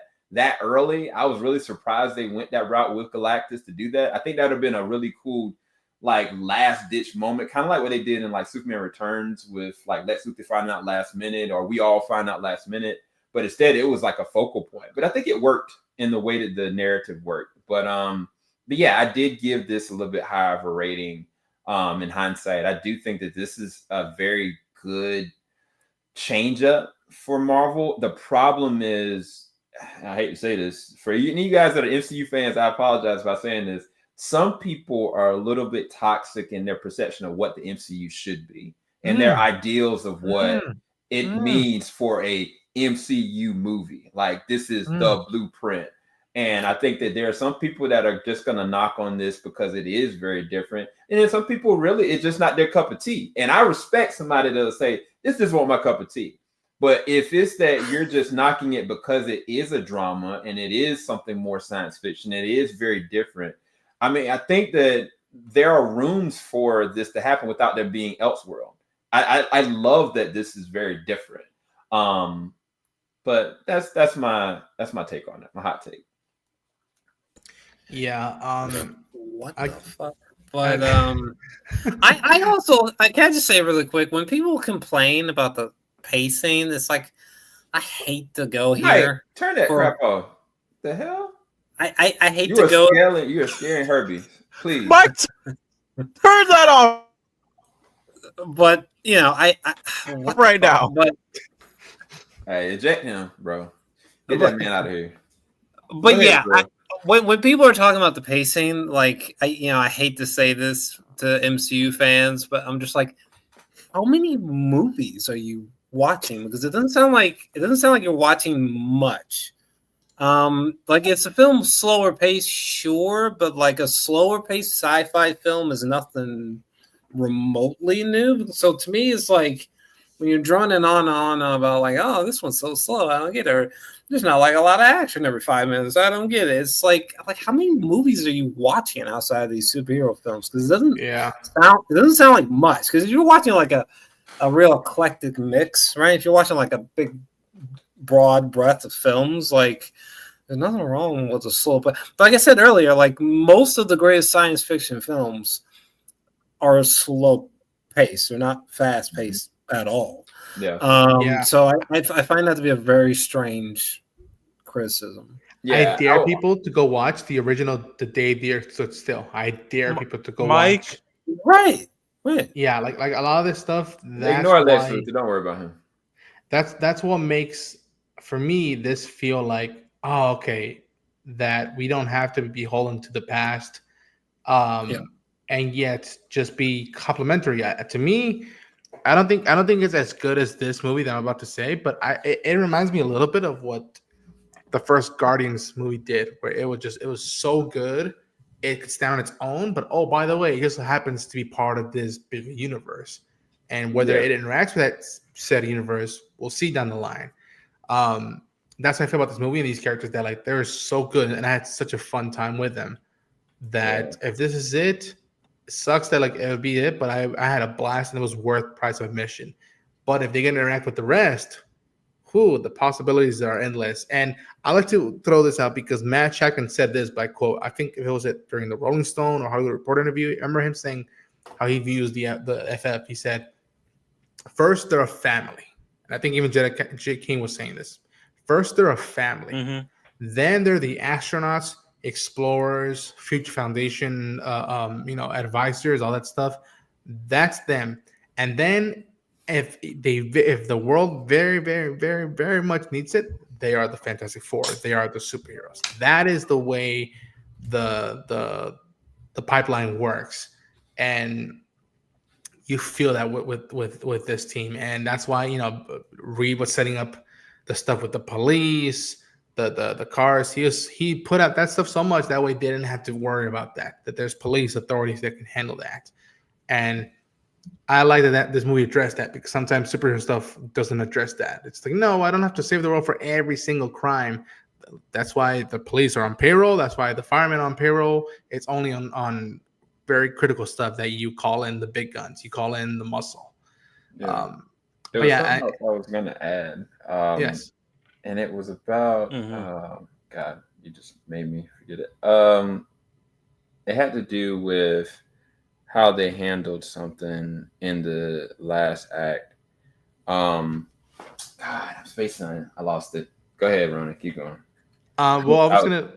early. I was really surprised they went that route with Galactus to do that. I think that would have been a really cool like last ditch moment, kind of like what they did in like Superman Returns with like Lex Luthor find out last minute, or we all find out last minute. But instead, it was like a focal point. But I think it worked in the way that the narrative worked. But yeah, I did give this a little bit higher of a rating. In hindsight, I do think that this is a very good change up for Marvel. The problem is, I hate to say this, for you guys that are MCU fans, I apologize by saying this. Some people are a little bit toxic in their perception of what the MCU should be and their ideals of what it means for a MCU movie. Like this is the blueprint. And I think that there are some people that are just going to knock on this because it is very different. And then some people really, it's just not their cup of tea. And I respect somebody that'll say, this just wasn't my cup of tea. But if it's that you're just knocking it because it is a drama and it is something more science fiction, it is very different. I mean, I think that there are rooms for this to happen without there being Elseworld. I love that this is very different. But that's my take on it, my hot take. Yeah. What the fuck? But I also can just say really quick, when people complain about the pacing, it's like I hate to go here. Turn that crap off. The hell? I hate to go. You are scaring Herbie. Please. Mike, turn that off. But you know, I right now. But hey, eject him, bro. Get that man out of here. But yeah, when people are talking about the pacing, like I hate to say this to MCU fans, but I'm just like, how many movies are you watching? Because it doesn't sound like you're watching much. Like it's a film slower pace, sure, but like a slower paced sci-fi film is nothing remotely new. So to me, it's like when you're droning on and on about like, oh, this one's so slow, I don't get it. Or, there's not like a lot of action every 5 minutes. I don't get it. It's like how many movies are you watching outside of these superhero films? Because it doesn't sound like much. Because if you're watching like a real eclectic mix, right? If you're watching like a big broad breadth of films, like there's nothing wrong with the slow. But like I said earlier, like most of the greatest science fiction films are slow paced. They're not fast paced at all. Yeah. So I find that to be a very strange criticism. Yeah, I dare people to go watch the original The Day the Earth Stood Still. I dare people to go watch. Right. Yeah, like a lot of this stuff. Ignore Lex Luthor. Don't worry about him. That's what makes for me this feel like, oh, okay, that we don't have to be beholden to the past, and yet just be complimentary. To me, I don't think it's as good as this movie that I'm about to say, but it reminds me a little bit of what the first Guardians movie did, where it was so good it could stand on its own, but oh, by the way, it just happens to be part of this big universe, and whether it interacts with that said universe, we'll see down the line. That's how I feel about this movie and these characters, that like they're so good, and I had such a fun time with them. That if this is it sucks that like it would be it, but I had a blast and it was worth price of admission. But if they can interact with the rest, the possibilities are endless. And I like to throw this out because Matt Shakman said this by quote. I think if it was during the Rolling Stone or Hollywood Reporter interview, I remember him saying how he views the FF. He said, first, they're a family. And I think even Giacchino was saying this. First, they're a family. Mm-hmm. Then they're the astronauts, explorers, Future Foundation, advisors, all that stuff. That's them. And then if the world very, very, very, very much needs it, they are the Fantastic Four. They are the superheroes. That is the way the pipeline works, and you feel that with this team, and that's why Reed was setting up the stuff with the police. The cars, he put out that stuff so much that way they didn't have to worry about that there's police authorities that can handle that. And I like that this movie addressed that, because sometimes superhero stuff doesn't address that. It's like, no, I don't have to save the world for every single crime. That's why the police are on payroll. That's why the firemen are on payroll. It's only on very critical stuff that you call in the big guns. You call in the muscle. Yeah. But There was yeah, something else I was gonna add. yes. And it was about God, you just made me forget it. It had to do with how they handled something in the last act. God, I'm spacing on it. I lost it. Go ahead, Rona. Keep going. Well, I was gonna.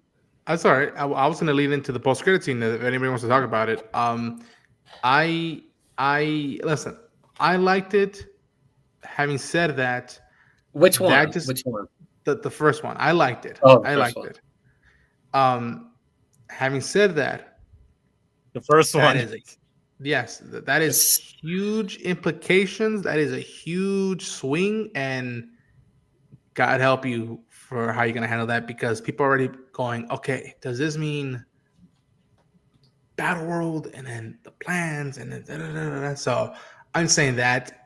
I'm sorry. I was gonna lead into the post credit scene. If anybody wants to talk about it, I listen. I liked it. Having said that, Which one? that just Which one? the first one. I liked it. Oh, the I first liked one. it. Having said that, The first that one. is that is huge implications. That is a huge swing, and God help you for how you're gonna handle that, because people are already going, okay, does this mean Battle World and then the plans and then da-da-da-da-da. So I'm saying that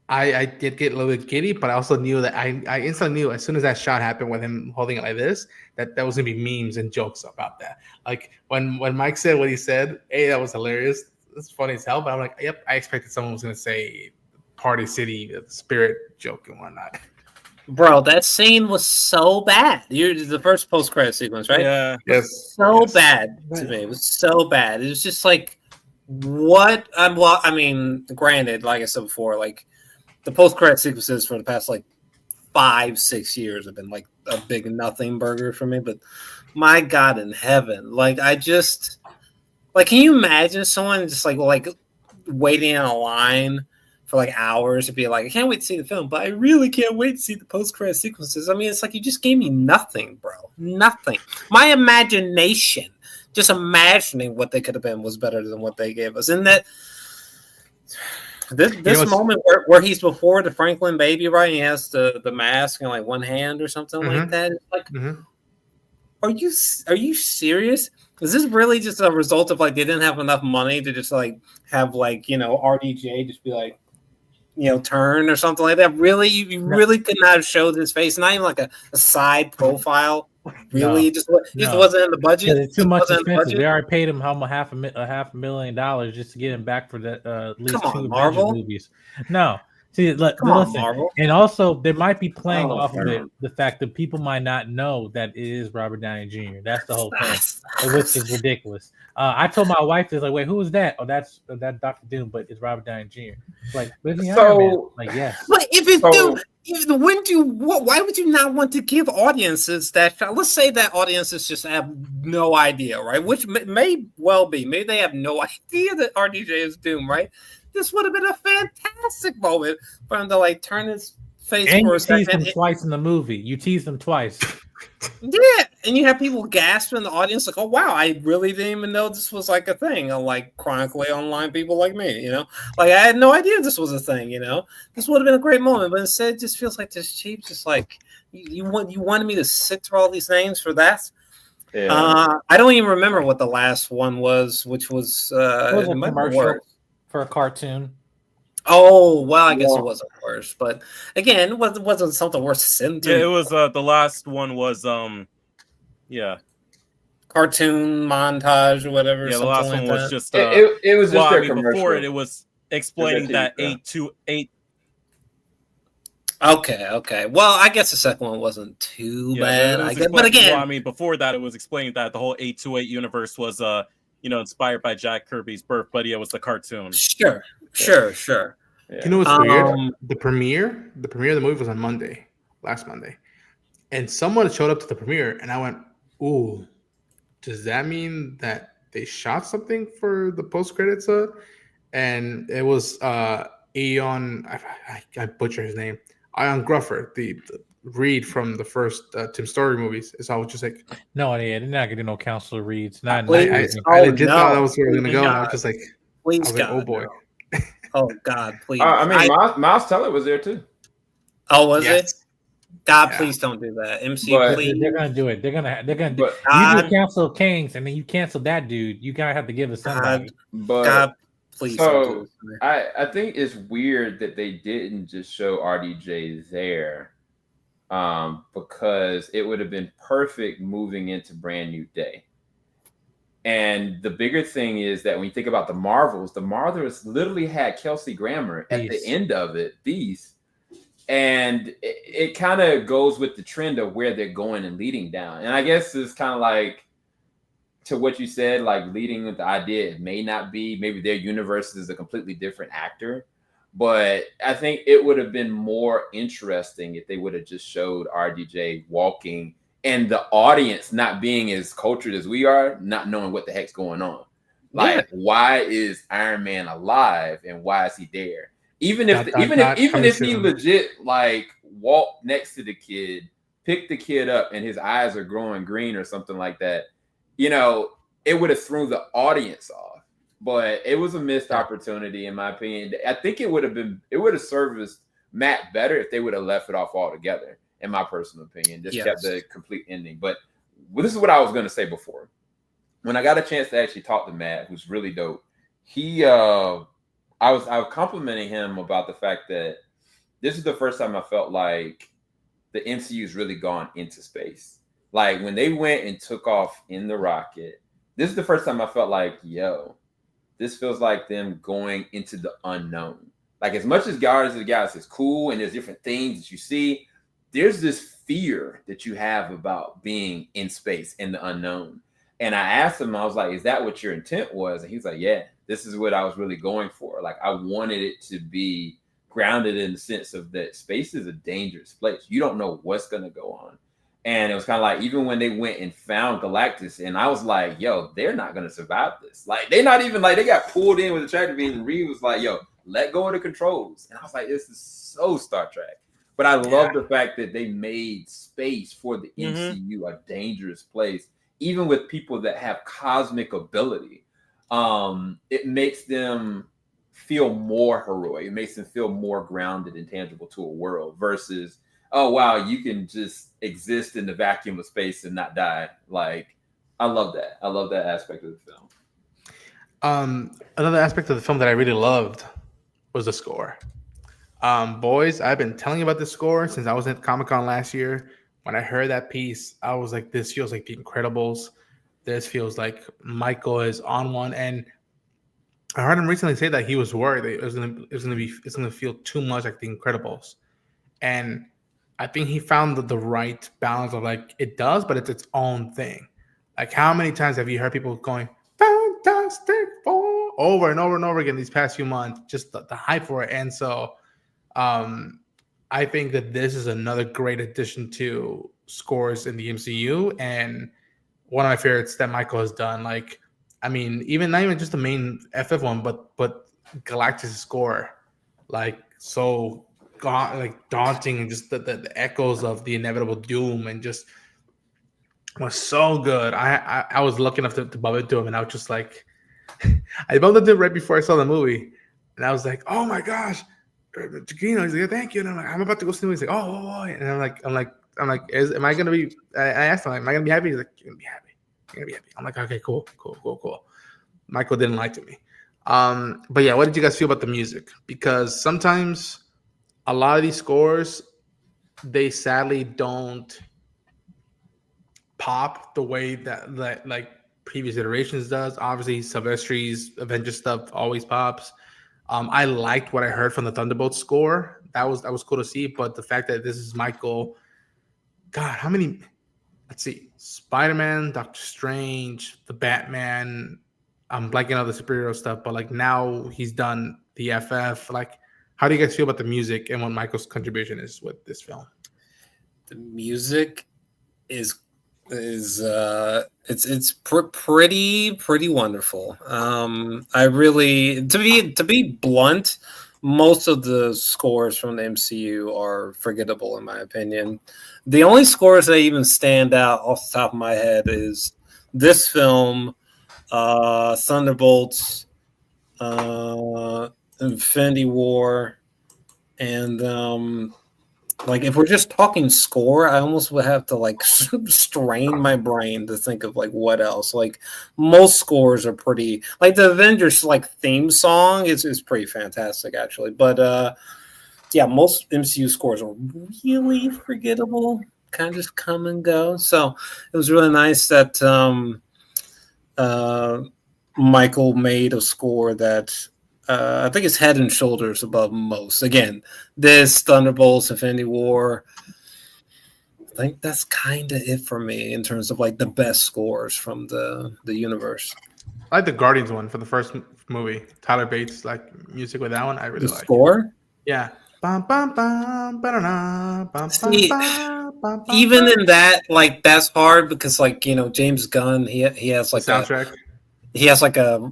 I did get a little bit giddy, but I also knew that I instantly knew as soon as that shot happened with him holding it like this, that was gonna be memes and jokes about that. Like when Mike said what he said, hey, that was hilarious. It's funny as hell, but I'm like, yep, I expected someone was gonna say Party City spirit joke and whatnot. Bro, that scene was so bad. The first post credit sequence, right? Yeah. Yes. So bad to me. It was so bad. It was just like, what? Well, I mean, granted, like I said before, like the post credit sequences for the past like 5-6 years have been like a big nothing burger for me. But my God in heaven, like I just like, can you imagine someone just like waiting in a line for like hours to be like, I can't wait to see the film, but I really can't wait to see the post-credit sequences. I mean, it's like you just gave me nothing, bro. Nothing. My imagination, just imagining what they could have been, was better than what they gave us. And that this moment where he's before the Franklin baby, right? And he has the mask in like one hand or something like that. It's like, are you serious? Is this really just a result of like they didn't have enough money to just like have like, you know, RDJ just be like, you know, turn or something like that? Really, you really could not have showed his face, not even like a side profile. Really, it just wasn't in the budget. It's too much expensive. They already paid him $500,000 just to get him back for that at least two Marvel movies. No, see, listen, Marvel. And also they might be playing off of it, the fact that people might not know that it is Robert Downey Jr. That's the whole thing, which is ridiculous. I told my wife, "Is like, wait, who is that? Oh, that's Dr. Doom, but it's Robert Downey Jr." Like, but yes. But if it's Doom, why would you not want to give audiences that shot? Let's say that audiences just have no idea, right? Which may well be. Maybe they have no idea that RDJ is Doom, right? This would have been a fantastic moment for him to like turn his face and for a second. You teased him twice in the movie. You teased him twice. Yeah, and you have people gasp in the audience like, "Oh wow, I really didn't even know this was like a thing." Unlike chronically online people like me, you know, like I had no idea this was a thing. You know, this would have been a great moment, but instead, it just feels like this cheap. Just like you wanted me to sit through all these names for that. Yeah. I don't even remember what the last one was, which was it a commercial for a cartoon. Oh, well, I guess it wasn't worse, but again, it wasn't something worth sitting through. Yeah, it was the last one was cartoon montage or whatever. Yeah, the last one was just it was just their commercial. Before it was explaining that 828. Okay. Well, I guess the second one wasn't too bad. I guess, but again, well, I mean, before that, it was explaining that the whole 828 universe was inspired by Jack Kirby's Birth Buddy. It was the cartoon. Sure. Yeah. You know what's weird? The premiere of the movie was on last Monday. And someone showed up to the premiere and I went, ooh, does that mean that they shot something for the post-credits? And it was Eon, I butcher his name, Ion Gruffer, the Reed from the first Tim Story movies. So I was just like, no idea. They're not gonna do no Counselor Reeds. I legit thought that was where we were gonna go. And I was just like, oh boy. No. Oh God, please. I mean, Miles Teller was there too. Oh, was it? God, please don't do that. Please. They're gonna do it. They're gonna do it. You do Council of Kings, and then you cancel that dude. You gotta have to give us somebody. God, please. So I think it's weird that they didn't just show RDJ there. because it would have been perfect moving into Brand New Day. And the bigger thing is that when you think about the Marvels literally had Kelsey Grammer at the end of it, Beast. And it kind of goes with the trend of where they're going and leading down. And I guess it's kind of like, to what you said, like leading with the idea, it may not be, maybe their universe is a completely different actor. But I think it would have been more interesting if they would have just showed RDJ walking and the audience not being as cultured as we are, not knowing what the heck's going on. Like, why is Iron Man alive and why is he there? Even if he legit like walked next to the kid, picked the kid up, and his eyes are growing green or something like that, you know, it would have thrown the audience off. But it was a missed opportunity, in my opinion. I think it would have serviced Matt better if they would have left it off altogether, in my personal opinion. Just kept the complete ending. But this is what I was going to say before. When I got a chance to actually talk to Matt, who's really dope, I was complimenting him about the fact that this is the first time I felt like the MCU's really gone into space. Like when they went and took off in the rocket, this is the first time I felt like, yo, this feels like them going into the unknown. Like as much as Guardians of the Galaxy is cool and there's different things that you see, there's this fear that you have about being in space in the unknown. And I asked him, I was like, is that what your intent was? And he's like, yeah, this is what I was really going for. Like I wanted it to be grounded in the sense of that space is a dangerous place. You don't know what's going to go on. And it was kind of like, even when they went and found Galactus, and I was like, yo, they're not going to survive this. Like, they're not even like, they got pulled in with the tractor beam, and Reed was like, yo, let go of the controls. And I was like, this is so Star Trek. But I love the fact that they made space for the MCU a dangerous place, even with people that have cosmic ability. It makes them feel more heroic. It makes them feel more grounded and tangible to a world versus, oh, wow, you can just exist in the vacuum of space and not die. Like, I love that. I love that aspect of the film. Another aspect of the film that I really loved was the score. Boys, I've been telling you about the score since I was at Comic-Con last year. When I heard that piece, I was like, this feels like The Incredibles. This feels like Michael is on one. And I heard him recently say that he was worried that it's gonna feel too much like The Incredibles. And I think he found the right balance of like it does, but it's its own thing. Like how many times have you heard people going Fantastic Four over and over and over again these past few months? Just the hype for it. And so I think that this is another great addition to scores in the MCU and one of my favorites that Michael has done. Like, I mean, not even just the main FF one, but Galactus' score, like so like daunting, and just the echoes of the inevitable doom, and just was so good. I was lucky enough to bump into him, and I was just like, I bumped into him right before I saw the movie, and I was like, oh my gosh, Giacchino. He's like, thank you. And I'm like, I'm about to go see the movie. He's like, oh, and I'm like, am I gonna be? I asked him, am I gonna be happy? He's like, you're gonna be happy. You're gonna be happy. I'm like, okay, cool. Michael didn't lie to me. But yeah, what did you guys feel about the music? Because sometimes a lot of these scores, they sadly don't pop the way that like previous iterations does. Obviously, Silvestri's Avengers stuff always pops. I liked what I heard from the Thunderbolt score. That was cool to see. But the fact that this is Michael, God, how many? Let's see, Spider-Man, Doctor Strange, the Batman. I'm blanking on the superhero stuff, but like now he's done the FF. Like, how do you guys feel about the music and what Michael's contribution is with this film? The music is it's pretty wonderful. I really, to be blunt, most of the scores from the MCU are forgettable in my opinion. The only scores that even stand out off the top of my head is this film, Thunderbolts, Infinity War, and like if we're just talking score, I almost would have to like strain my brain to think of like what else. Like most scores are pretty, like the Avengers like theme song is pretty fantastic actually. But yeah, most MCU scores are really forgettable, kind of just come and go. So it was really nice that Michael made a score that I think is head and shoulders above most. Again, this Thunderbolts, Infinity War. I think that's kind of it for me in terms of like the best scores from the universe. I like the Guardians one for the first movie. Tyler Bates like music with that one. I really The like. score? Yeah. Bum, bum, bum, ba-da-da, bum, See, bum, bum, even in that, like that's hard because like James Gunn, he has the like soundtrack. he has like a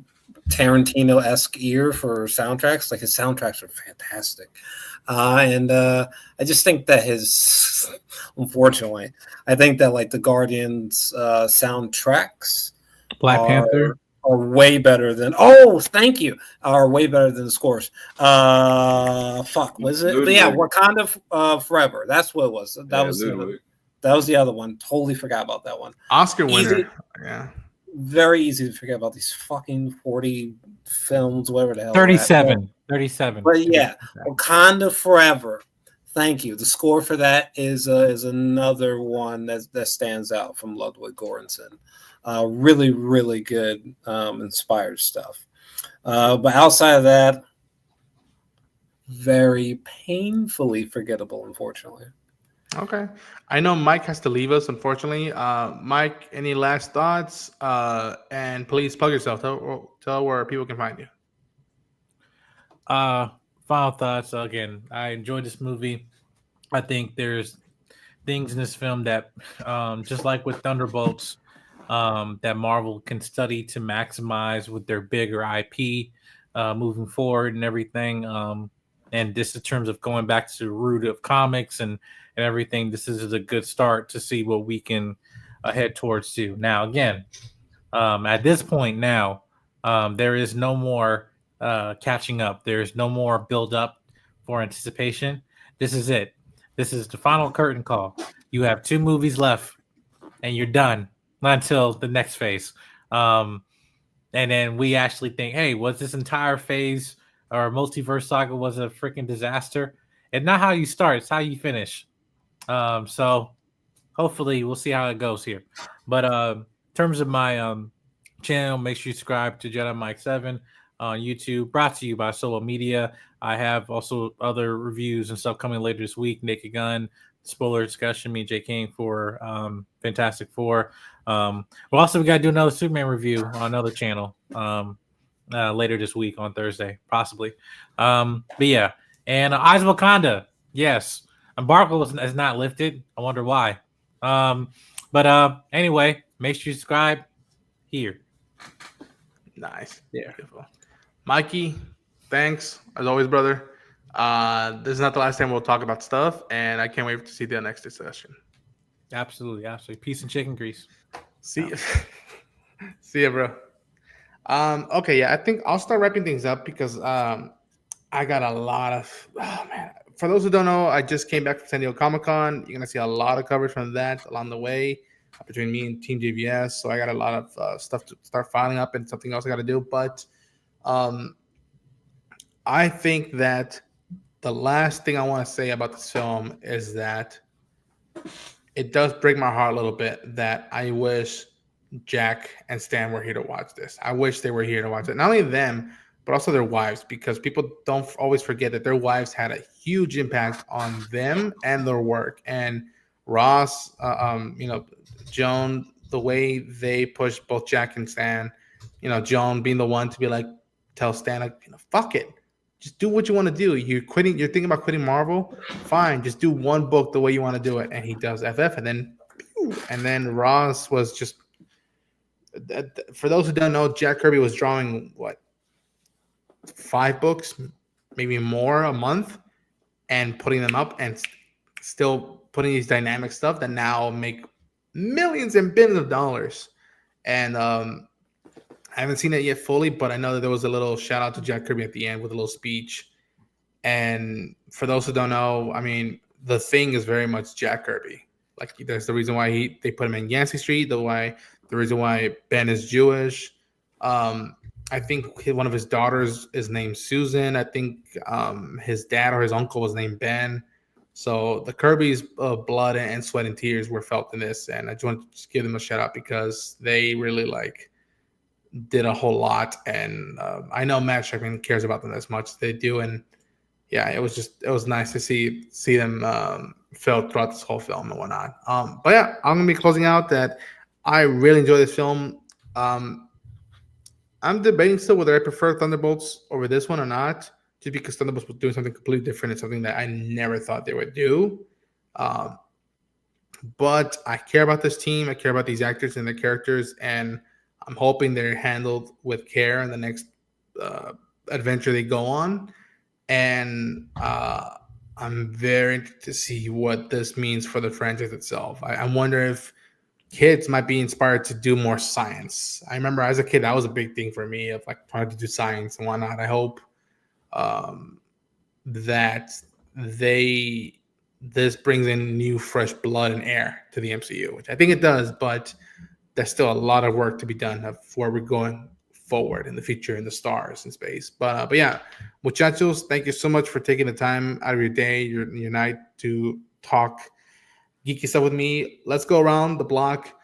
Tarantino-esque ear for soundtracks. Like his soundtracks are fantastic. And I just think that unfortunately, I think that like the Guardians soundtracks Black Panther are way better than. Oh, thank you. Are way better than the scores. Fuck, was it? But yeah, Wakanda Forever. That's what it was. That was the other one. Totally forgot about that one. Oscar winner. Easy. Yeah. Very easy to forget about these fucking 40 films, whatever the hell. 37. 37. But yeah, Wakanda Forever. Thank you. The score for that is another one that stands out from Ludwig Göransson. Really, really good, inspired stuff. But outside of that, very painfully forgettable, unfortunately. Okay. I know Mike has to leave us, unfortunately. Mike, any last thoughts? And please plug yourself. Tell where people can find you. Final thoughts. Again, I enjoyed this movie. I think there's things in this film that, just like with Thunderbolts, that Marvel can study to maximize with their bigger IP moving forward and everything. And this in terms of going back to the root of comics and everything, this is a good start to see what we can head towards too. Now, again, at this point now, there is no more catching up. There's no more build up for anticipation. This is it. This is the final curtain call. You have 2 movies left and you're done until the next phase. And then we actually think, hey, was this entire phase or multiverse saga was a freaking disaster? It's not how you start, it's how you finish. So hopefully we'll see how it goes here. But in terms of my channel, make sure you subscribe to Jedi Mike 7 on YouTube, brought to you by Solo Media. I have also other reviews and stuff coming later this week. Naked Gun, spoiler discussion, me and Jay King for Fantastic Four. We got to do another Superman review on another channel later this week on Thursday, possibly. But yeah, and Eyes of Wakanda, yes. Embargo is not lifted. I wonder why. But anyway, make sure you subscribe here. Nice. Yeah. Beautiful. Mikey, thanks as always, brother. This is not the last time we'll talk about stuff, and I can't wait to see the next discussion. Absolutely. Peace and chicken grease. See ya. See ya, bro. Okay, yeah, I think I'll start wrapping things up because I got a lot of man. For those who don't know, I just came back from San Diego Comic-Con. You're gonna see a lot of coverage from that along the way between me and Team JVS. So I got a lot of stuff to start filing up and something else I got to do. But I think that the last thing I want to say about this film is that it does break my heart a little bit that I wish Jack and Stan were here to watch this. I wish they were here to watch it. Not only them, but also their wives, because people don't always forget that their wives had a huge impact on them and their work. And Ross, Joan, the way they pushed both Jack and Stan, Joan being the one to be like, tell Stan, like, fuck it. Just do what you want to do. You're thinking about quitting Marvel? Fine. Just do one book the way you want to do it. And he does FF. And then Ross was just, for those who don't know, Jack Kirby was drawing, 5 books, maybe more a month, and putting them up and still putting these dynamic stuff that now make millions and billions of dollars. And I haven't seen it yet fully, but I know that there was a little shout out to Jack Kirby at the end with a little speech. And for those who don't know, I mean, The Thing is very much Jack Kirby. Like, there's the reason why they put him in Yancey Street, the reason why Ben is Jewish. I think one of his daughters is named Susan. I think his dad or his uncle was named Ben. So the Kirby's blood and sweat and tears were felt in this, and I just want to just give them a shout out because they really like did a whole lot. And I know Matt Shakman cares about them as much as they do, and yeah, it was nice to see them felt throughout this whole film and whatnot. But yeah, I'm gonna be closing out that I really enjoy this film. I'm debating still whether I prefer Thunderbolts over this one or not, just because Thunderbolts was doing something completely different and something that I never thought they would do. But I care about this team. I care about these actors and their characters, and I'm hoping they're handled with care in the next adventure they go on. And I'm very interested to see what this means for the franchise itself. I wonder if kids might be inspired to do more science. I remember as a kid, that was a big thing for me of like trying to do science and whatnot. I hope that this brings in new, fresh blood and air to the MCU, which I think it does, but there's still a lot of work to be done of where we're going forward in the future in the stars in space. But yeah, muchachos, thank you so much for taking the time out of your day, your night to talk geeky stuff with me. Let's go around the block.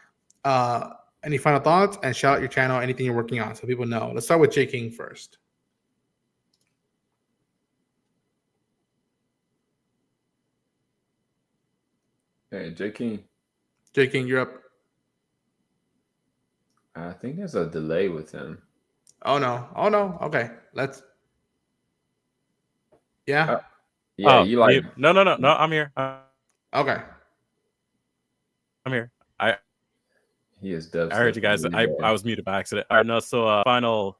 Any final thoughts? And shout out your channel, anything you're working on, so people know. Let's start with J King first. Hey, J King. J King, you're up. I think there's a delay with him. Oh no. Okay, let's. Yeah. Yeah, you like? No. I'm here. Okay. I'm here. He is dubstep. I heard you guys. I was muted by accident. All right, no. So final.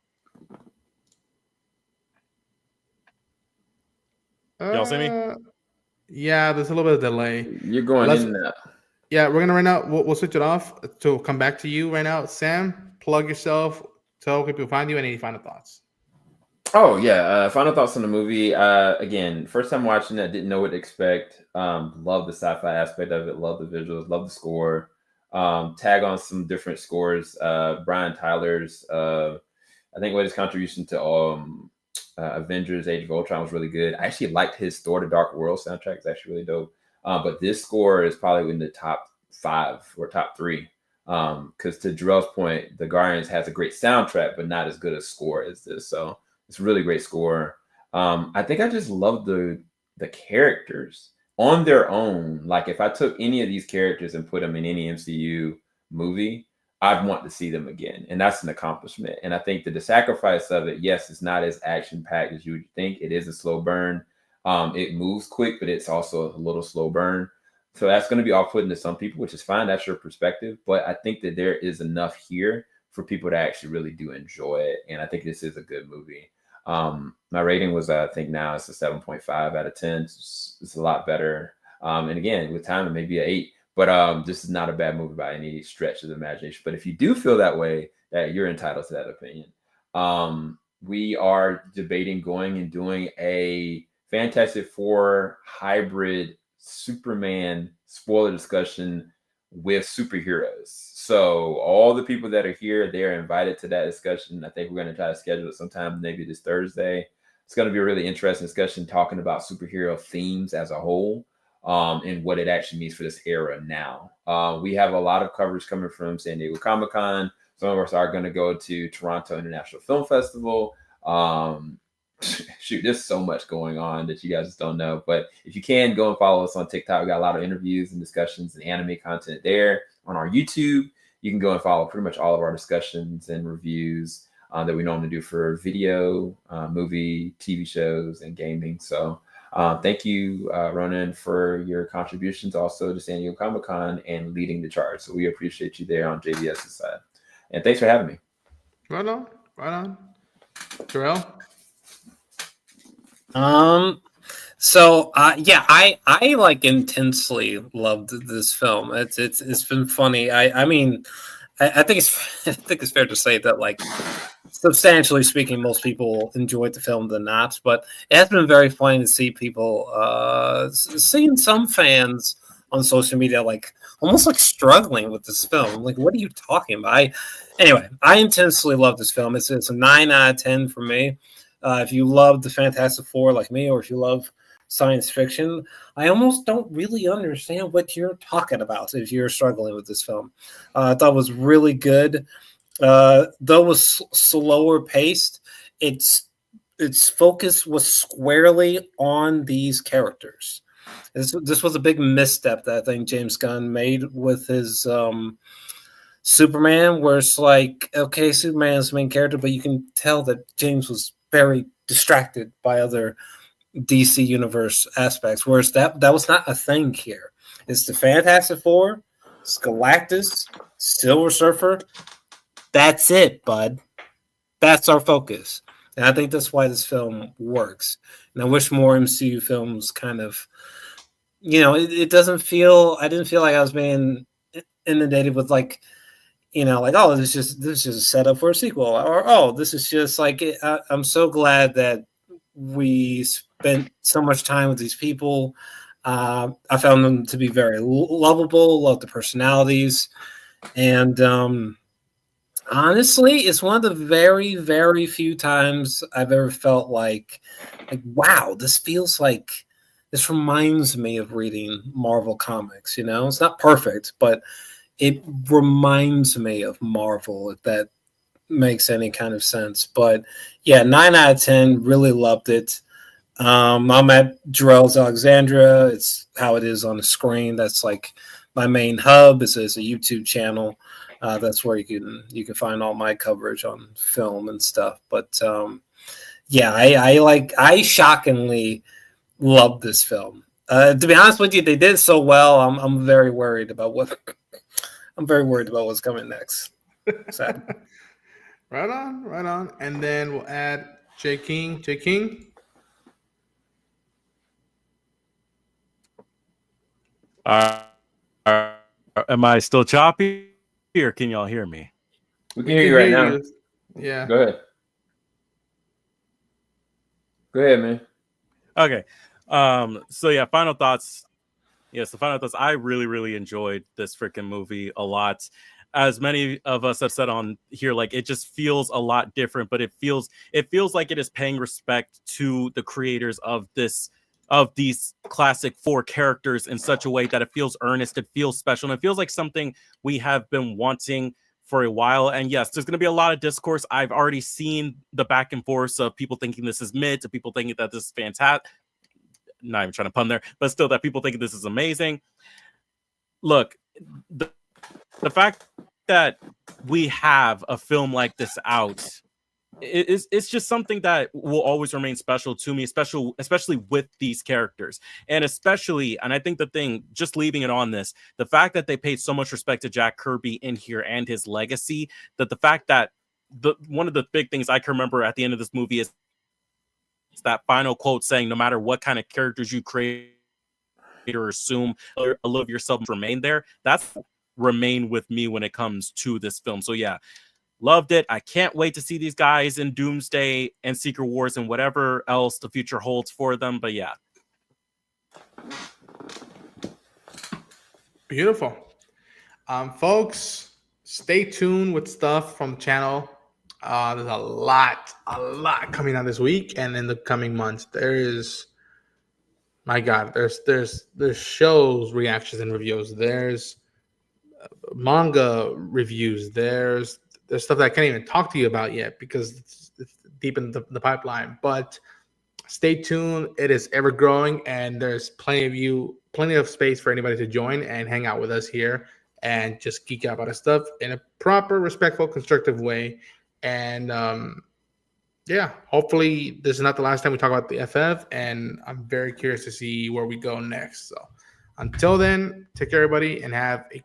Y'all see me? Yeah, there's a little bit of delay. You're going in now. Yeah, we're gonna right now. We'll switch it off to come back to you right now. Sam, plug yourself. Tell people to find you and any final thoughts. Oh yeah, final thoughts on the movie. Again, first time watching it, didn't know what to expect. Love the sci-fi aspect of it. Love the visuals. Love the score. Tag on some different scores. Brian Tyler's, I think, what his contribution to Avengers: Age of Ultron was really good. I actually liked his Thor: The Dark World soundtrack. It's actually really dope. But this score is probably in the top 5 or top 3. Because to Jarrell's point, the Guardians has a great soundtrack, but not as good a score as this. So it's a really great score. I think I just love the characters on their own. Like if I took any of these characters and put them in any MCU movie, I'd want to see them again. And that's an accomplishment. And I think that the sacrifice of it, yes, it's not as action-packed as you would think. It is a slow burn. It moves quick, but it's also a little slow burn. So that's going to be off-putting to some people, which is fine. That's your perspective. But I think that there is enough here for people to actually really do enjoy it. And I think this is a good movie. My rating was, I think now it's a 7.5 out of 10. It's a lot better. And again, with time, it may be an 8. But this is not a bad movie by any stretch of the imagination. But if you do feel that way, that you're entitled to that opinion. We are debating going and doing a Fantastic Four hybrid Superman spoiler discussion with superheroes. So all the people that are here, they're invited to that discussion. I think we're going to try to schedule it sometime maybe this Thursday. It's going to be a really interesting discussion talking about superhero themes as a whole, and what it actually means for this era now. We have a lot of coverage coming from San Diego Comic-Con. Some of us are going to go to Toronto International Film Festival. Shoot, there's so much going on that you guys just don't know. But if you can, go and follow us on TikTok. We got a lot of interviews and discussions and anime content there. On our YouTube, you can go and follow pretty much all of our discussions and reviews that we normally do for video, movie, TV shows, and gaming. So thank you, Ronan, for your contributions also to San Diego Comic-Con and leading the charge. So we appreciate you there on JBS's side. And thanks for having me. Right on. Jor-El? So I like intensely loved this film. It's been funny. I mean, I think it's fair to say that, like, substantially speaking, most people enjoyed the film than not. But it has been very funny to see people, seeing some fans on social media, like almost like struggling with this film. I'm like, what are you talking about? Anyway, I intensely love this film. It's a 9 out of 10 for me. If you love the Fantastic Four like me, or if you love science fiction, I almost don't really understand what you're talking about if you're struggling with this film. I thought it was really good. Though it was slower paced, its focus was squarely on these characters. This was a big misstep that I think James Gunn made with his Superman, where it's like, okay, Superman's the main character, but you can tell that James was very distracted by other DC Universe aspects, whereas that was not a thing here. It's the Fantastic Four, it's Galactus, Silver Surfer. That's it, bud. That's our focus. And I think that's why this film works. And I wish more MCU films kind of, it doesn't feel, I didn't feel like I was being inundated with like, like, oh, this is just a setup for a sequel, or oh, this is just like, I'm so glad that we spent so much time with these people. I found them to be very lovable, love the personalities, and honestly, it's one of the very, very few times I've ever felt like, wow, this reminds me of reading Marvel comics. It's not perfect, but it reminds me of Marvel, if that makes any kind of sense. But yeah, 9 out of 10, really loved it. I'm at Jor-El's Alexandria. It's how it is on the screen. That's like my main hub. It's a YouTube channel. That's where you can find all my coverage on film and stuff. But yeah, I shockingly love this film. To be honest with you, they did so well. I'm very worried about what's coming next. Sad. Right on. And then we'll add J King. J King. Am I still choppy, or can y'all hear me? We can hear you right now. Yeah. Go ahead. Go ahead, man. Okay. So yeah, final thoughts. Yes, the final thoughts. I really, really enjoyed this freaking movie a lot. As many of us have said on here, like, it just feels a lot different, but it feels like it is paying respect to the creators of these classic four characters in such a way that it feels earnest, it feels special, and it feels like something we have been wanting for a while. And yes, there's going to be a lot of discourse. I've already seen the back and forth of people thinking this is mid to people thinking that this is fantastic. Not even trying to pun there, but still that people think this is amazing. Look, the fact that we have a film like this out, it's just something that will always remain special to me, especially with these characters. And I think the thing, just leaving it on this, the fact that they paid so much respect to Jack Kirby in here and his legacy, that the fact that one of the big things I can remember at the end of this movie is that final quote saying, no matter what kind of characters you create or assume, a little of yourself remain there. That's remain with me when it comes to this film. So yeah, loved it. I can't wait to see these guys in Doomsday and Secret Wars and whatever else the future holds for them. But yeah. Beautiful. Folks, stay tuned with stuff from the channel. There's a lot coming out this week and in the coming months. There's shows, reactions, and reviews. There's manga reviews. There's stuff that I can't even talk to you about yet because it's deep in the pipeline. But stay tuned. It is ever growing, and there's plenty of space for anybody to join and hang out with us here and just geek out about our stuff in a proper, respectful, constructive way. And yeah, hopefully this is not the last time we talk about the FF, and I'm very curious to see where we go next. So until then, take care, everybody, and have a